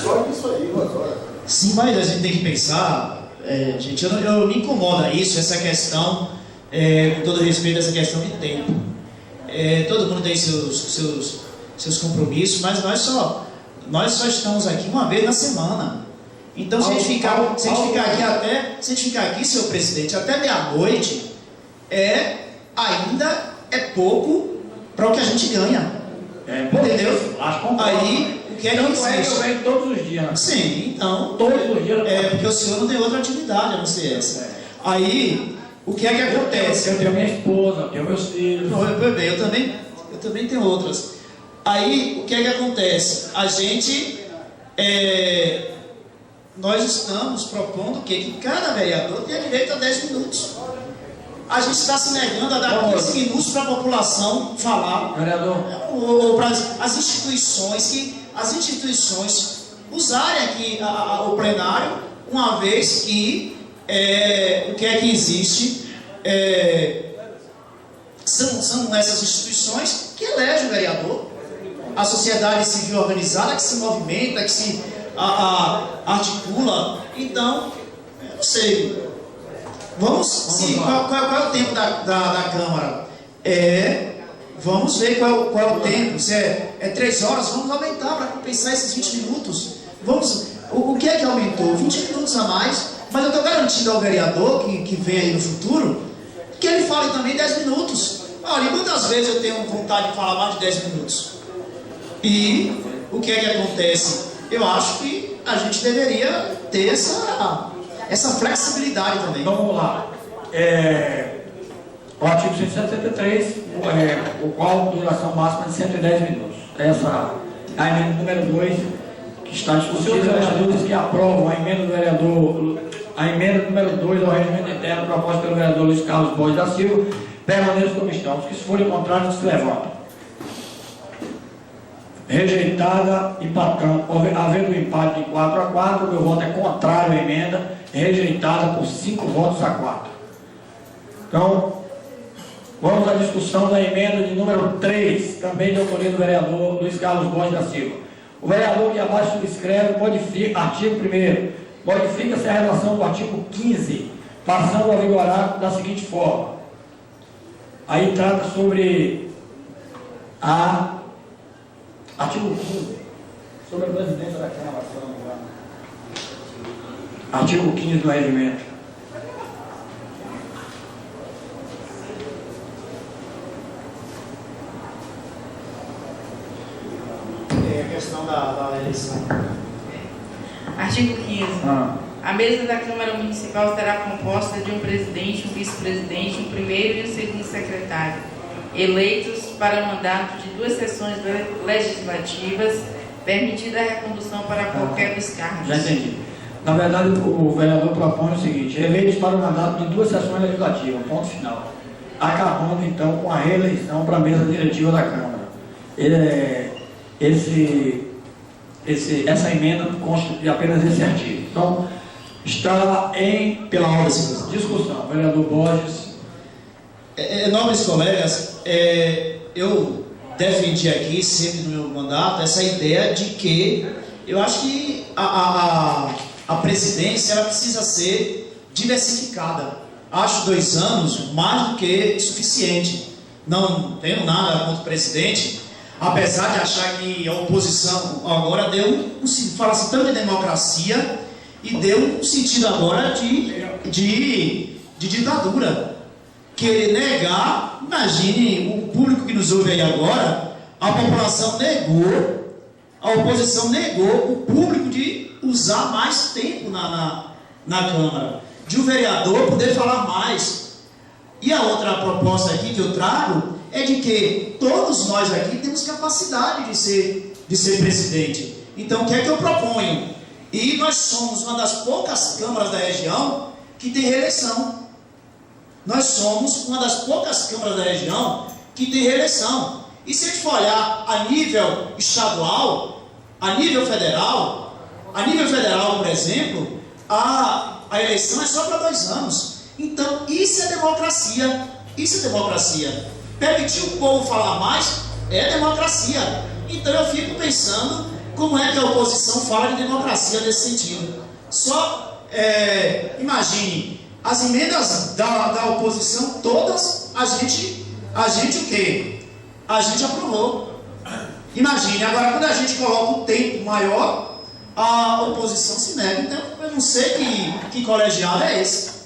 Só isso aí, agora. Sim, mas a gente tem que pensar, gente, eu me incomoda isso, essa questão, com todo respeito, essa questão de tempo. Todo mundo tem seus compromissos, mas nós só estamos aqui uma vez na semana. Então, se a gente ficar aqui, senhor presidente, até meia-noite, ainda é pouco para o que a gente ganha. Entendeu? Aí, o que é que existe? Eu venho todos os dias. Sim, então. Todos os dias. Porque o senhor não tem outra atividade a não ser essa. Aí, o que é que acontece? Eu tenho minha esposa, eu tenho meus filhos. Eu também tenho outras. Aí, o que é que acontece? A gente... nós estamos propondo que cada vereador tenha direito a 10 minutos. A gente está se negando a dar 15 minutos para a população falar. Vereador. Ou para as instituições usarem aqui o plenário, uma vez que o que é que existe são essas instituições que elegem o vereador. A sociedade civil organizada que se movimenta, que se articula. Então, eu não sei. Qual é o tempo da Câmara? Vamos ver qual é o tempo. Se é 3 horas, vamos aumentar para compensar esses 20 minutos. O que é que aumentou? 20 minutos a mais. Mas eu estou garantindo ao vereador que vem aí no futuro que ele fale também 10 minutos. Olha, muitas vezes eu tenho vontade de falar mais de 10 minutos. E o que é que acontece? Eu acho que a gente deveria ter essa flexibilidade também. Então vamos lá. O artigo 173, o qual duração máxima de 110 minutos. Essa é a emenda número 2, que está discutida. Os vereadores que aprovam a emenda do vereador, a emenda número 2 ao regimento interno proposta pelo vereador Luiz Carlos Borges da Silva, permaneçam como estão. Os que se forem contrários, se levantam. Rejeitada, empatando. Havendo um empate de 4-4, meu voto é contrário à emenda, rejeitada por 5 votos a 4. Então, vamos à discussão da emenda de número 3, também de autoria do vereador Luiz Carlos Borges da Silva. O vereador que abaixo subscreve modifica, artigo 1º, modifica-se a redação do artigo 15 passando a vigorar da seguinte forma. Aí trata sobre artigo 15, sobre a presidência da Câmara, se eu não me engano. Artigo 15 do regimento. É a questão da eleição. Artigo 15. A mesa da Câmara Municipal será composta de um presidente, um vice-presidente, um primeiro e um segundo secretário, eleitos para mandato de 2 sessões legislativas, permitida a recondução para qualquer dos cargos. Já entendi. Na verdade, o vereador propõe o seguinte: eleitos para o mandato de 2 sessões legislativas, ponto final. Acabando, então, com a reeleição para a mesa diretiva da Câmara. Essa emenda consta de apenas esse artigo. Então, está pela ordem de discussão. Vereador Borges. Nobres colegas, eu defendi aqui, sempre no meu mandato, essa ideia de que eu acho que a presidência ela precisa ser diversificada. Acho 2 anos mais do que suficiente. Não tenho nada contra o presidente, apesar de achar que a oposição agora deu fala assim tanto de democracia e deu um sentido agora de ditadura. Querer negar, imagine o público que nos ouve aí agora, a população negou, a oposição negou o público de usar mais tempo na Câmara, de um vereador poder falar mais. E a outra proposta aqui que eu trago é de que todos nós aqui temos capacidade de ser presidente. Então, o que é que eu proponho? E nós somos uma das poucas câmaras da região que tem reeleição. Nós somos uma das poucas câmaras da região que tem reeleição. E se a gente for olhar a nível estadual, a nível federal, por exemplo, a eleição é só para 2 anos. Então, isso é democracia. Isso é democracia. Permitir o povo falar mais é democracia. Então, eu fico pensando como é que a oposição fala de democracia nesse sentido. Só imagine, as emendas da oposição, todas, a gente o quê? A gente aprovou. Imagine, agora quando a gente coloca um tempo maior, a oposição se nega. Então, eu não sei que colegiado é esse.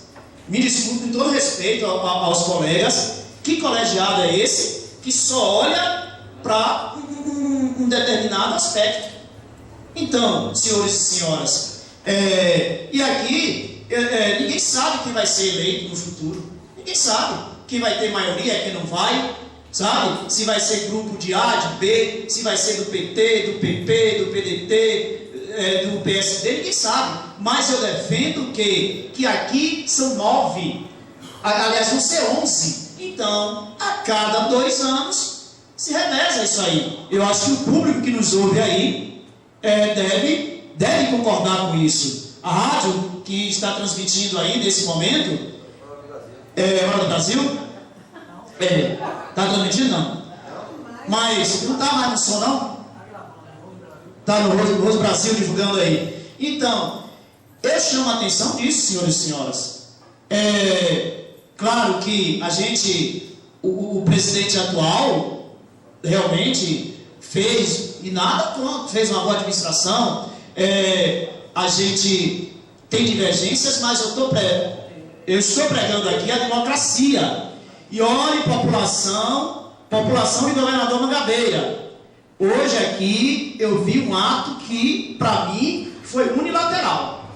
Me desculpe com todo respeito aos colegas, que colegiado é esse que só olha para um determinado aspecto? Então, senhores e senhoras, e aqui ninguém sabe quem vai ser eleito no futuro. Ninguém sabe quem vai ter maioria, quem não vai. Sabe? Se vai ser grupo de A, de B, se vai ser do PT, do PP, do PDT, do PSD, ninguém sabe. Mas eu defendo que aqui são 9. Aliás, vão ser 11. Então, a cada 2 anos se reveza isso aí. Eu acho que o público que nos ouve aí deve concordar com isso. A rádio que está transmitindo aí nesse momento Hora do Brasil. Está transmitindo? Não. Mas não está mais no som, não? Está no Roso Brasil divulgando aí. Então, eu chamo a atenção disso, senhores e senhoras. Claro que o presidente atual realmente fez, e nada pronto, fez uma boa administração. A gente tem divergências, mas eu estou pregando aqui a democracia. E olhe, população e governador Mangabeira. Hoje aqui eu vi um ato que, para mim, foi unilateral.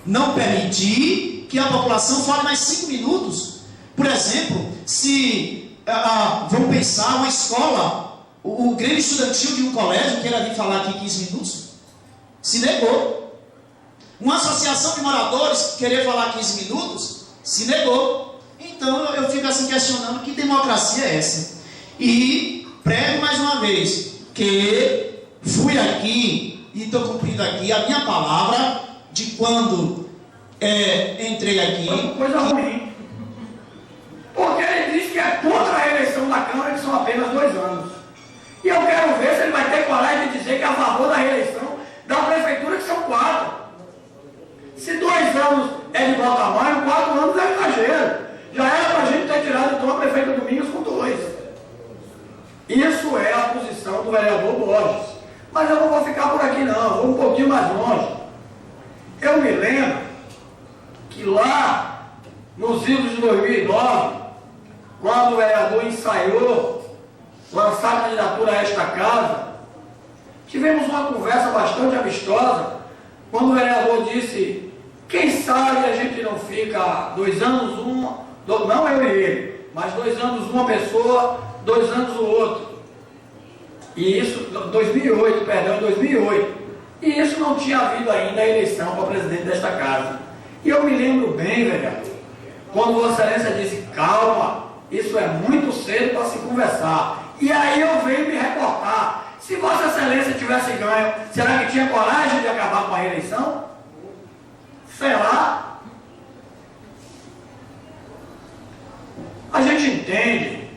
Não permitir que a população fale mais 5 minutos. Por exemplo, se vamos pensar uma escola, o grêmio estudantil de um colégio queira vir falar aqui 15 minutos, se negou. Uma associação de moradores querer falar 15 minutos, se negou. Então eu fico assim questionando que democracia é essa. E prego mais uma vez que fui aqui e estou cumprindo aqui a minha palavra de quando entrei aqui. Coisa ruim. Porque ele diz que é contra a reeleição da Câmara, que são apenas 2 anos. E eu quero ver se ele vai ter coragem de dizer que é a favor da reeleição da Prefeitura, que são 4. Se 2 anos é de bom tamanho, 4 anos é vereador Borges. Mas eu não vou ficar por aqui não, vou um pouquinho mais longe. Eu me lembro que lá nos idos de 2009, quando o vereador ensaiou lançar a candidatura a esta casa, tivemos uma conversa bastante amistosa, quando o vereador disse, quem sabe a gente não fica 2 anos não eu e ele, mas 2 anos uma pessoa, 2 anos o outro. E isso, 2008. E isso não tinha havido ainda a eleição para presidente desta casa. E eu me lembro bem, vereador, quando Vossa Excelência disse, calma, isso é muito cedo para se conversar. E aí eu venho me reportar. Se Vossa Excelência tivesse ganho, será que tinha coragem de acabar com a reeleição? Será? A gente entende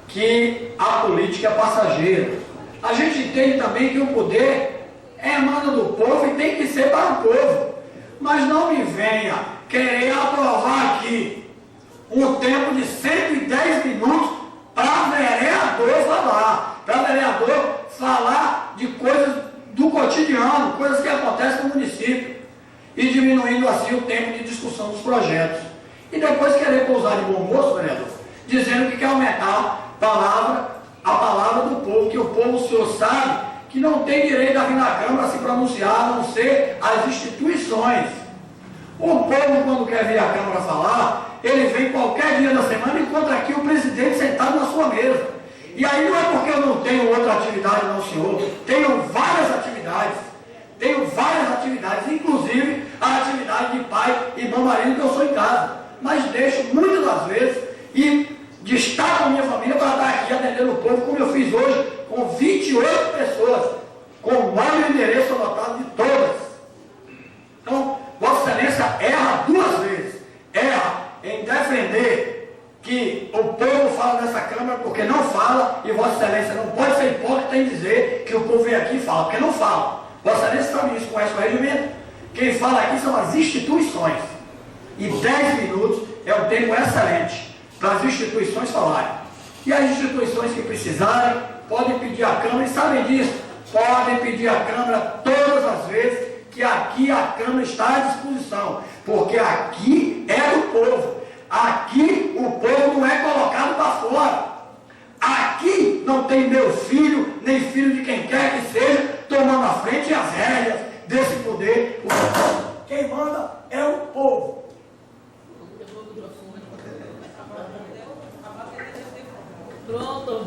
que a política é passageira. A gente entende também que o poder emana do povo e tem que ser para o povo. Mas não me venha querer aprovar aqui um tempo de 110 minutos para vereador falar. Para vereador falar de coisas do cotidiano, coisas que acontecem no município. E diminuindo assim o tempo de discussão dos projetos. E depois querer pousar de bom moço, vereador, dizendo que quer aumentar a palavra do povo, que o povo, o senhor sabe, que não tem direito a vir na Câmara se pronunciar, a não ser as instituições. O povo, quando quer vir à Câmara falar, ele vem qualquer dia da semana e encontra aqui o presidente sentado na sua mesa. E aí não é porque eu não tenho outra atividade, não, senhor. Tenho várias atividades, inclusive a atividade de pai e bom marido que eu sou em casa. Mas deixo muitas das vezes e destaco a minha família para estar aqui atendendo o povo, como eu fiz hoje, com 28 pessoas, com o nome e endereço anotado de todas. Então, Vossa Excelência erra 2 vezes. Erra em defender que o povo fala nessa Câmara porque não fala, e Vossa Excelência não pode ser hipócrita em dizer que o povo vem aqui e fala, porque não fala. Vossa Excelência sabe isso, conhece o regimento. Quem fala aqui são as instituições. E 10 minutos é um tempo excelente para as instituições falarem. E as instituições que precisarem, podem pedir à Câmara, e sabem disso, podem pedir à Câmara todas as vezes, que aqui a Câmara está à disposição, porque aqui é do povo. Aqui o povo não é colocado para fora. Aqui não tem meu filho, nem filho de quem quer que seja, tomando a frente as rédeas desse poder. Quem manda é o povo. Pronto.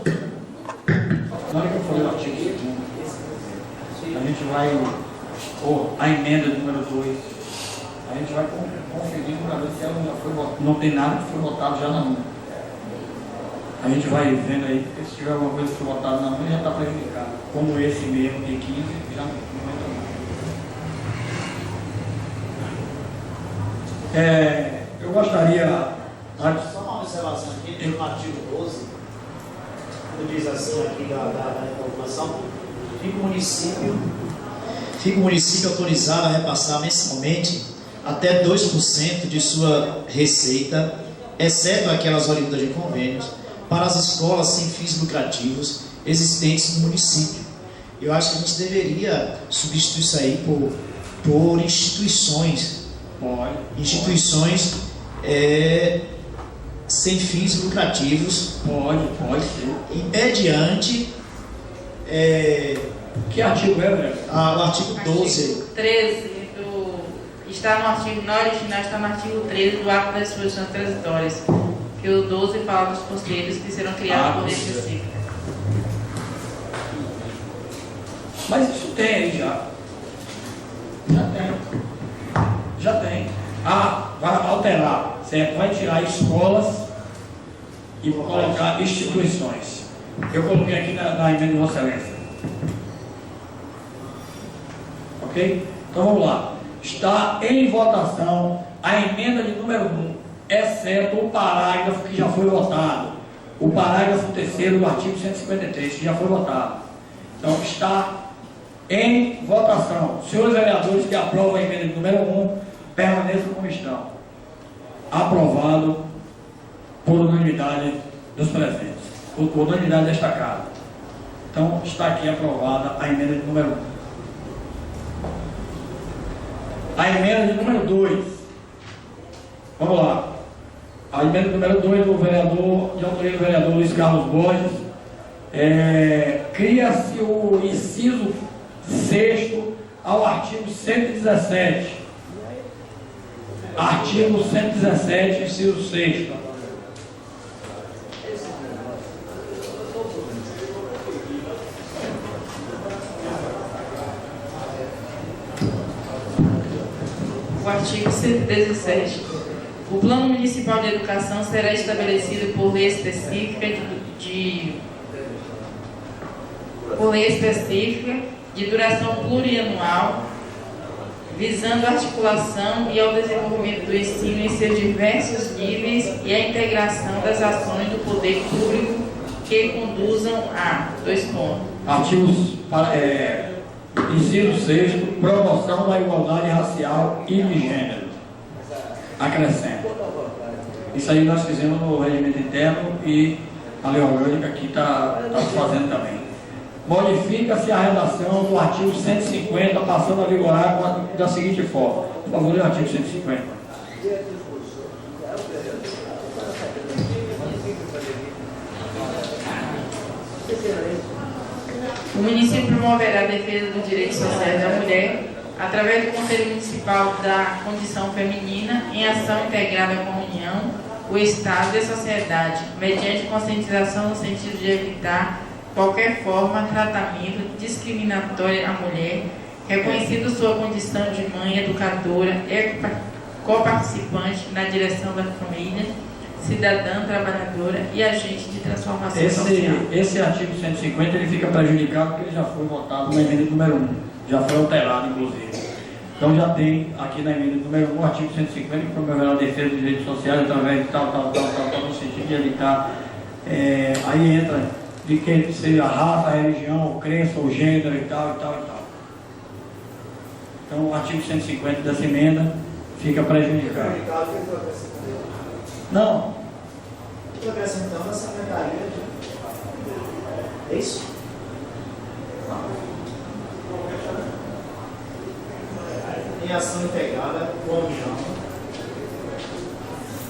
Na hora que eu falei o artigo 2º, a gente vai, a emenda número 2, a gente vai conferir para ver se ela já foi votada. Não tem nada que foi votado já na 1. A gente vai vendo aí, porque se tiver alguma coisa que foi votada na 1, já está prejudicado. Como esse mesmo, de 15, já não entra mais. Eu gostaria... Só uma observação aqui, no artigo 12, quando diz assim aqui da informação, fica o município autorizado a repassar mensalmente até 2% de sua receita, exceto aquelas oriundas de convênios, para as escolas sem fins lucrativos existentes no município. Eu acho que a gente deveria substituir isso aí por instituições. Instituições sem fins lucrativos. Pode ser. E mediante... que artigo é, velho? O artigo 12. 13. Está no artigo, na original está no artigo 13 do ato das disposições transitórias, que o 12 fala dos conselhos que serão criados por este ciclo. Mas isso tem aí já. Já tem. Vai alterar, certo? Vai tirar escolas e colocar instituições. Eu coloquei aqui na emenda de Vossa Excelência. Ok? Então vamos lá. Está em votação a emenda de número 1, exceto o parágrafo que já foi votado. O parágrafo 3º do artigo 153, que já foi votado. Então está em votação. Senhores vereadores que aprovam a emenda de número 1, permaneçam como estão. Aprovado por unanimidade dos presentes. Por unanimidade desta casa. Então, está aqui aprovada a emenda de número 1. A emenda de número 2. Vamos lá. A emenda número 2 do vereador, de autoria do vereador Luiz Carlos Borges. Cria-se o inciso 6º ao artigo 117. Artigo 117, inciso 6º. O artigo 117. O Plano Municipal de Educação será estabelecido por lei específica de duração plurianual, visando a articulação e ao desenvolvimento do ensino em seus diversos níveis e a integração das ações do poder público que conduzam a... Artigos, inciso 6º, promoção da igualdade racial e de gênero. Acrescenta. Isso aí nós fizemos no regimento interno e a lei orgânica aqui está fazendo também. Modifica-se a redação do artigo 150, passando a vigorar da seguinte forma. Por favor, lê o artigo 150. O município promoverá a defesa dos direitos sociais da mulher através do Conselho Municipal da Condição Feminina, em ação integrada com a União, o Estado e a sociedade, mediante conscientização no sentido de evitar qualquer forma, tratamento discriminatório à mulher, reconhecendo sua condição de mãe, educadora e coparticipante na direção da família, cidadã, trabalhadora e agente de transformação social. Esse artigo 150 ele fica prejudicado porque ele já foi votado na emenda número 1, já foi alterado inclusive. Então já tem aqui na emenda número 1 o artigo 150 que promoverá a defesa dos direitos sociais através de tal, no sentido de evitar, aí entra de que seja a raça, a religião, crença, o gênero e tal. Então o artigo 150 dessa emenda fica prejudicado. Não. Estou acrescentando a secretaria. É isso? Em ação integrada com a União.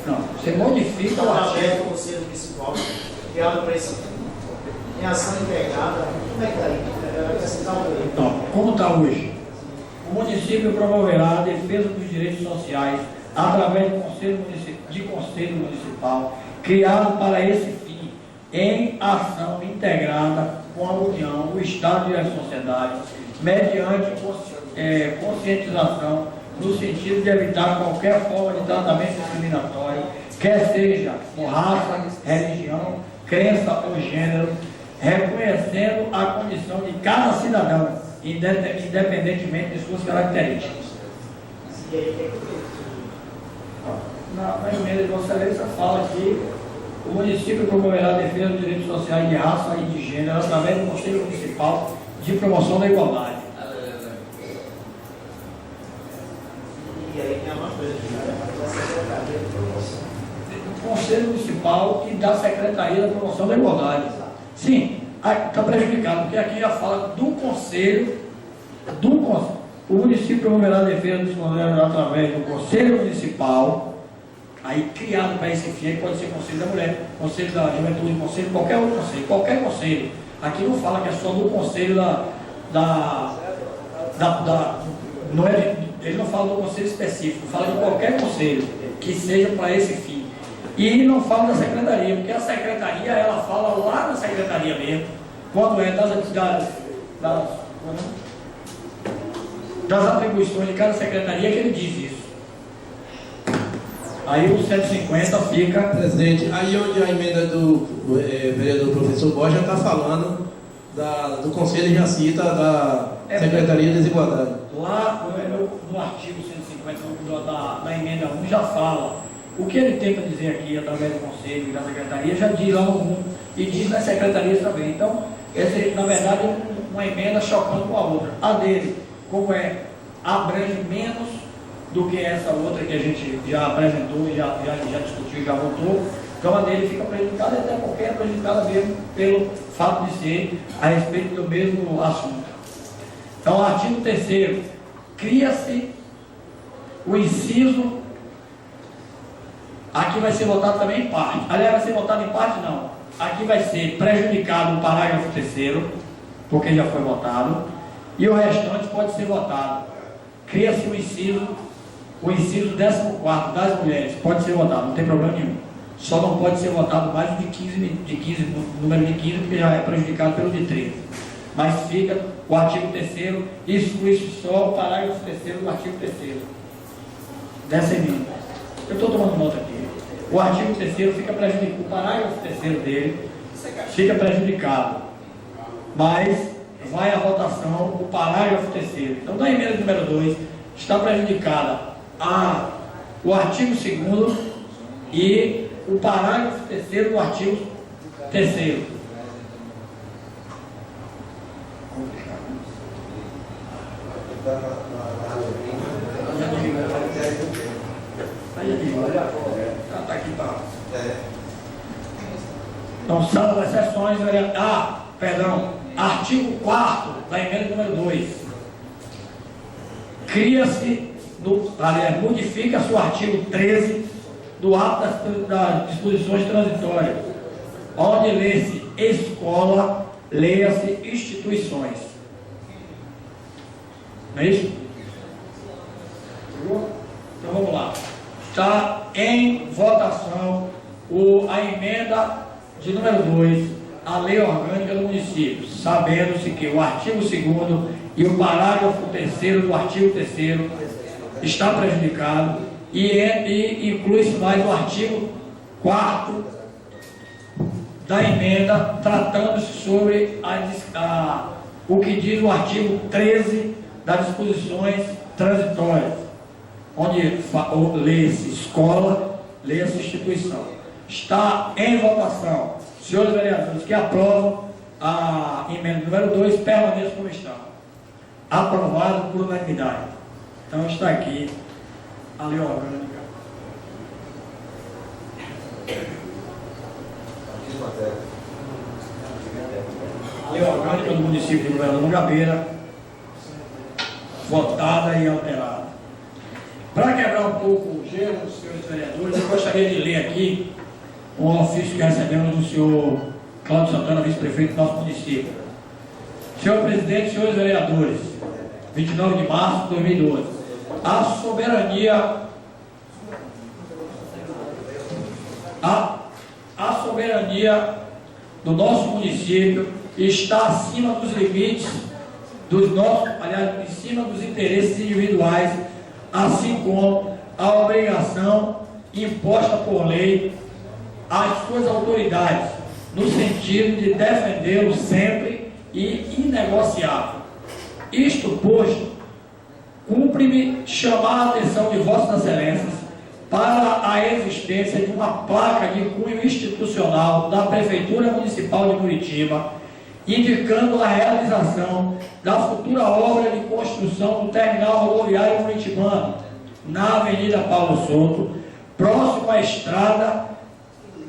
Não, você modifica o artigo. Do Conselho Municipal, criado para esse fim. Em ação integrada, como é que está aí? Não, como está hoje? O município promoverá a defesa dos direitos sociais através de conselho municipal, criado para esse fim, em ação integrada com a União, o Estado e a sociedade, mediante conscientização, no sentido de evitar qualquer forma de tratamento discriminatório, quer seja por raça, religião, crença ou gênero, reconhecendo a condição de cada cidadão, independentemente de suas características. Na emenda de Vossa Excelência fala que o município promoverá a defesa dos direitos sociais de raça e de gênero através do Conselho Municipal de Promoção da Igualdade. E aí tem uma coisa da Secretaria de Promoção. Do Conselho Municipal e da Secretaria da Promoção da Igualdade. Sim, está prejudicado, porque aqui já fala do Conselho, o município promoverá a defesa dos conselheiros através do Conselho Municipal, aí criado para esse fim, pode ser Conselho da Mulher, Conselho da Juventude, Conselho, qualquer conselho. Aqui não fala que é só do Conselho não é, ele não fala do conselho específico, fala de qualquer conselho que seja para esse fim. E não fala da secretaria, porque a secretaria, ela fala lá na secretaria mesmo, quando é das atribuições de cada secretaria que ele diz isso. Aí o 150 fica... Presidente, aí onde a emenda do vereador professor Borges já está falando do Conselho, já cita da Secretaria de Desigualdade. Lá no artigo 150 da emenda 1 já fala. O que ele tenta dizer aqui, através do Conselho e da Secretaria, já diz lá no 1 e diz nas secretarias também. Então, essa é, na verdade, uma emenda chocando com a outra. A dele, como abrange menos do que essa outra que a gente já apresentou, já discutiu, já votou. Câmara dele fica prejudicada, até porque é prejudicada mesmo pelo fato de ser a respeito do mesmo assunto. Então, artigo 3º, cria-se o inciso, aqui vai ser votado também em parte, aliás, vai ser votado em parte não, aqui vai ser prejudicado o parágrafo 3º, porque já foi votado, e o restante pode ser votado. Cria-se o inciso 14º das mulheres, pode ser votado, não tem problema nenhum. Só não pode ser votado mais de 15, número de 15, porque já é prejudicado pelo de 13. Mas fica o artigo 3º, exclui-se só o parágrafo 3º do artigo 3º dessa emenda. Eu estou tomando nota aqui. O artigo 3º fica prejudicado, o parágrafo 3º dele fica prejudicado, mas vai à votação o parágrafo 3º. Então, na emenda número 2, está prejudicada o artigo 2º e o parágrafo 3º do artigo 3º. Está aqui, tá. Então, sala das sessões, artigo 4º da emenda número 2. Cria-se, modifica-se o artigo 13 do ato das disposições transitórias, onde lê-se escola, leia-se instituições. Não é isso? Então vamos lá. Está em votação a emenda de número 2, a lei orgânica do município, sabendo-se que o artigo 2º e o parágrafo 3º do artigo 3º está prejudicado e inclui-se mais o artigo 4º da emenda, tratando-se sobre o que diz o artigo 13 das disposições transitórias, onde lê-se escola, lê-se instituição. Está em votação. Senhores vereadores que aprovam a emenda número 2, permaneçam como estão. Aprovado por unanimidade. Então está aqui a lei orgânica. A lei orgânica do município de Governador Mangabeira, votada e alterada. Para quebrar um pouco o gelo dos senhores vereadores, eu gostaria de ler aqui um ofício que recebemos do senhor Cláudio Santana, vice-prefeito do nosso município. Senhor presidente, senhores vereadores, 29 de março de 2012. A soberania do nosso município está acima dos limites em cima dos interesses individuais, assim como a obrigação imposta por lei às suas autoridades, no sentido de defendê-lo sempre e inegociável. Isto posto, cumpre-me chamar a atenção de Vossas Excelências para a existência de uma placa de cunho institucional da Prefeitura Municipal de Curitiba, indicando a realização da futura obra de construção do terminal rodoviário curitibano, na Avenida Paulo Souto, próximo à estrada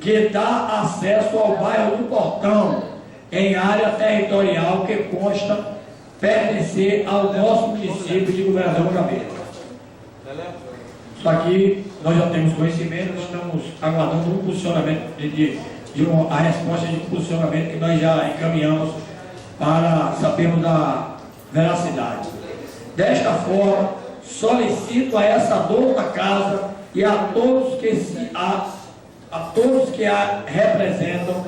que dá acesso ao bairro do Portão, em área territorial que consta pertencer ao nosso município de Governador Mangabeira. Isso aqui nós já temos conhecimento, estamos aguardando um posicionamento a resposta de posicionamento que nós já encaminhamos para sabermos da veracidade. Desta forma, solicito a essa dona casa e a todos que a representam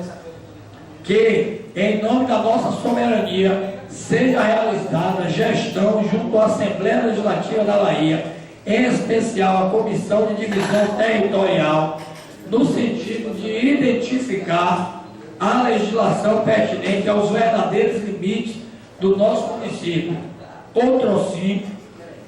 que, em nome da nossa soberania, seja realizada gestão junto à Assembleia Legislativa da Bahia, em especial a Comissão de Divisão Territorial, no sentido de identificar a legislação pertinente aos verdadeiros limites do nosso município. Outro sim,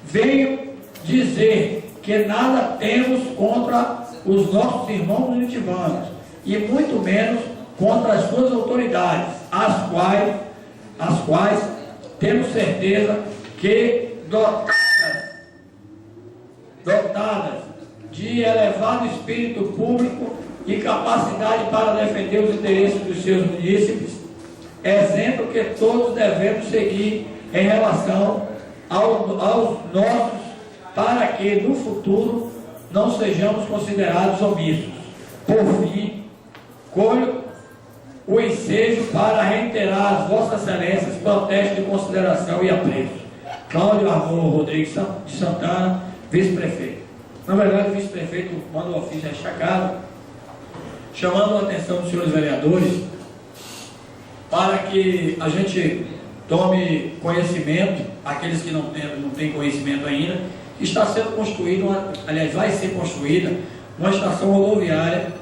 venho dizer que nada temos contra os nossos irmãos curitibanos, e muito menos contra as suas autoridades, as quais temos certeza que dotadas de elevado espírito público e capacidade para defender os interesses dos seus munícipes, exemplo que todos devemos seguir em relação aos nossos, para que no futuro não sejamos considerados omissos. Por fim, colho o ensejo para reiterar às vossas excelências protesto de consideração e apreço. Cláudio Armor Rodrigues de Santana, vice-prefeito. Na verdade, o vice-prefeito manda um ofício destacado, chamando a atenção dos senhores vereadores para que a gente tome conhecimento, aqueles que não têm conhecimento ainda, que está sendo construída, aliás, vai ser construída uma estação rodoviária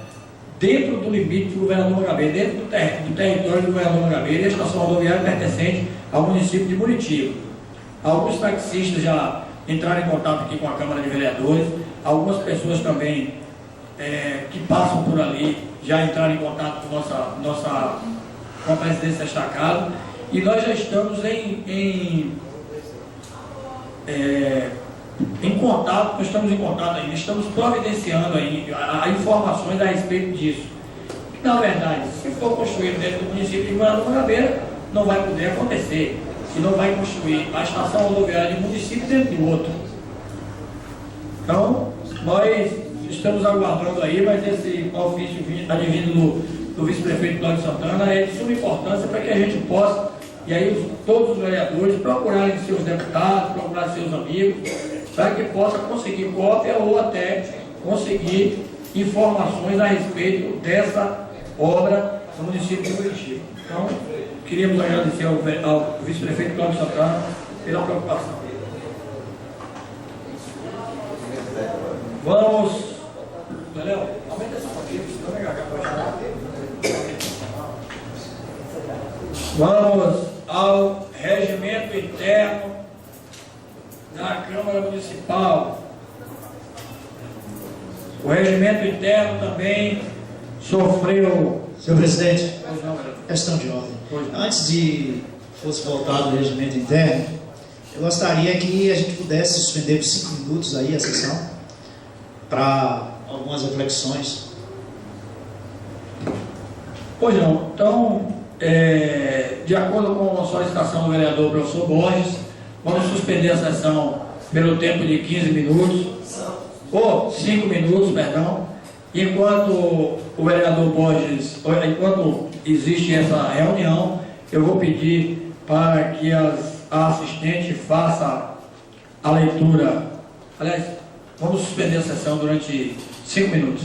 dentro do limite do governador Mangabeira, dentro do território do governador Mangabeira, e a estação rodoviária pertencente ao município de Muritiba. Alguns taxistas já entraram em contato aqui com a Câmara de Vereadores, algumas pessoas também que passam por ali já entraram em contato com com a presidência destacada, e nós já estamos em contato, nós estamos em contato ainda, estamos providenciando aí informações a respeito disso. Na verdade, se for construído dentro do município de Governador Mangabeira, não vai poder acontecer, e não vai construir a estação rodoviária de um município dentro do outro. Então, nós estamos aguardando aí, mas esse ofício advindo do vice-prefeito Cláudio Santana é de suma importância para que a gente possa, e aí todos os vereadores, procurarem seus deputados, procurar seus amigos, para que possa conseguir cópia ou até conseguir informações a respeito dessa obra no município de Muritiba. Então, queríamos agradecer ao vice-prefeito Cláudio Santana pela preocupação. Vamos, Léo, aumenta essa aqui, senão vai acabar. Vamos ao regimento interno da Câmara Municipal. O regimento interno também sofreu... Senhor presidente, questão de ordem. Antes de fosse votado o regimento interno, eu gostaria que a gente pudesse suspender por 5 minutos aí a sessão para algumas reflexões. Pois não. Então, de acordo com a solicitação do vereador professor Borges, vamos suspender a sessão pelo tempo de 15 minutos, ou 5 minutos, perdão, enquanto o vereador Borges, enquanto existe essa reunião, eu vou pedir para que a assistente faça a leitura. Aliás, vamos suspender a sessão durante 5 minutos.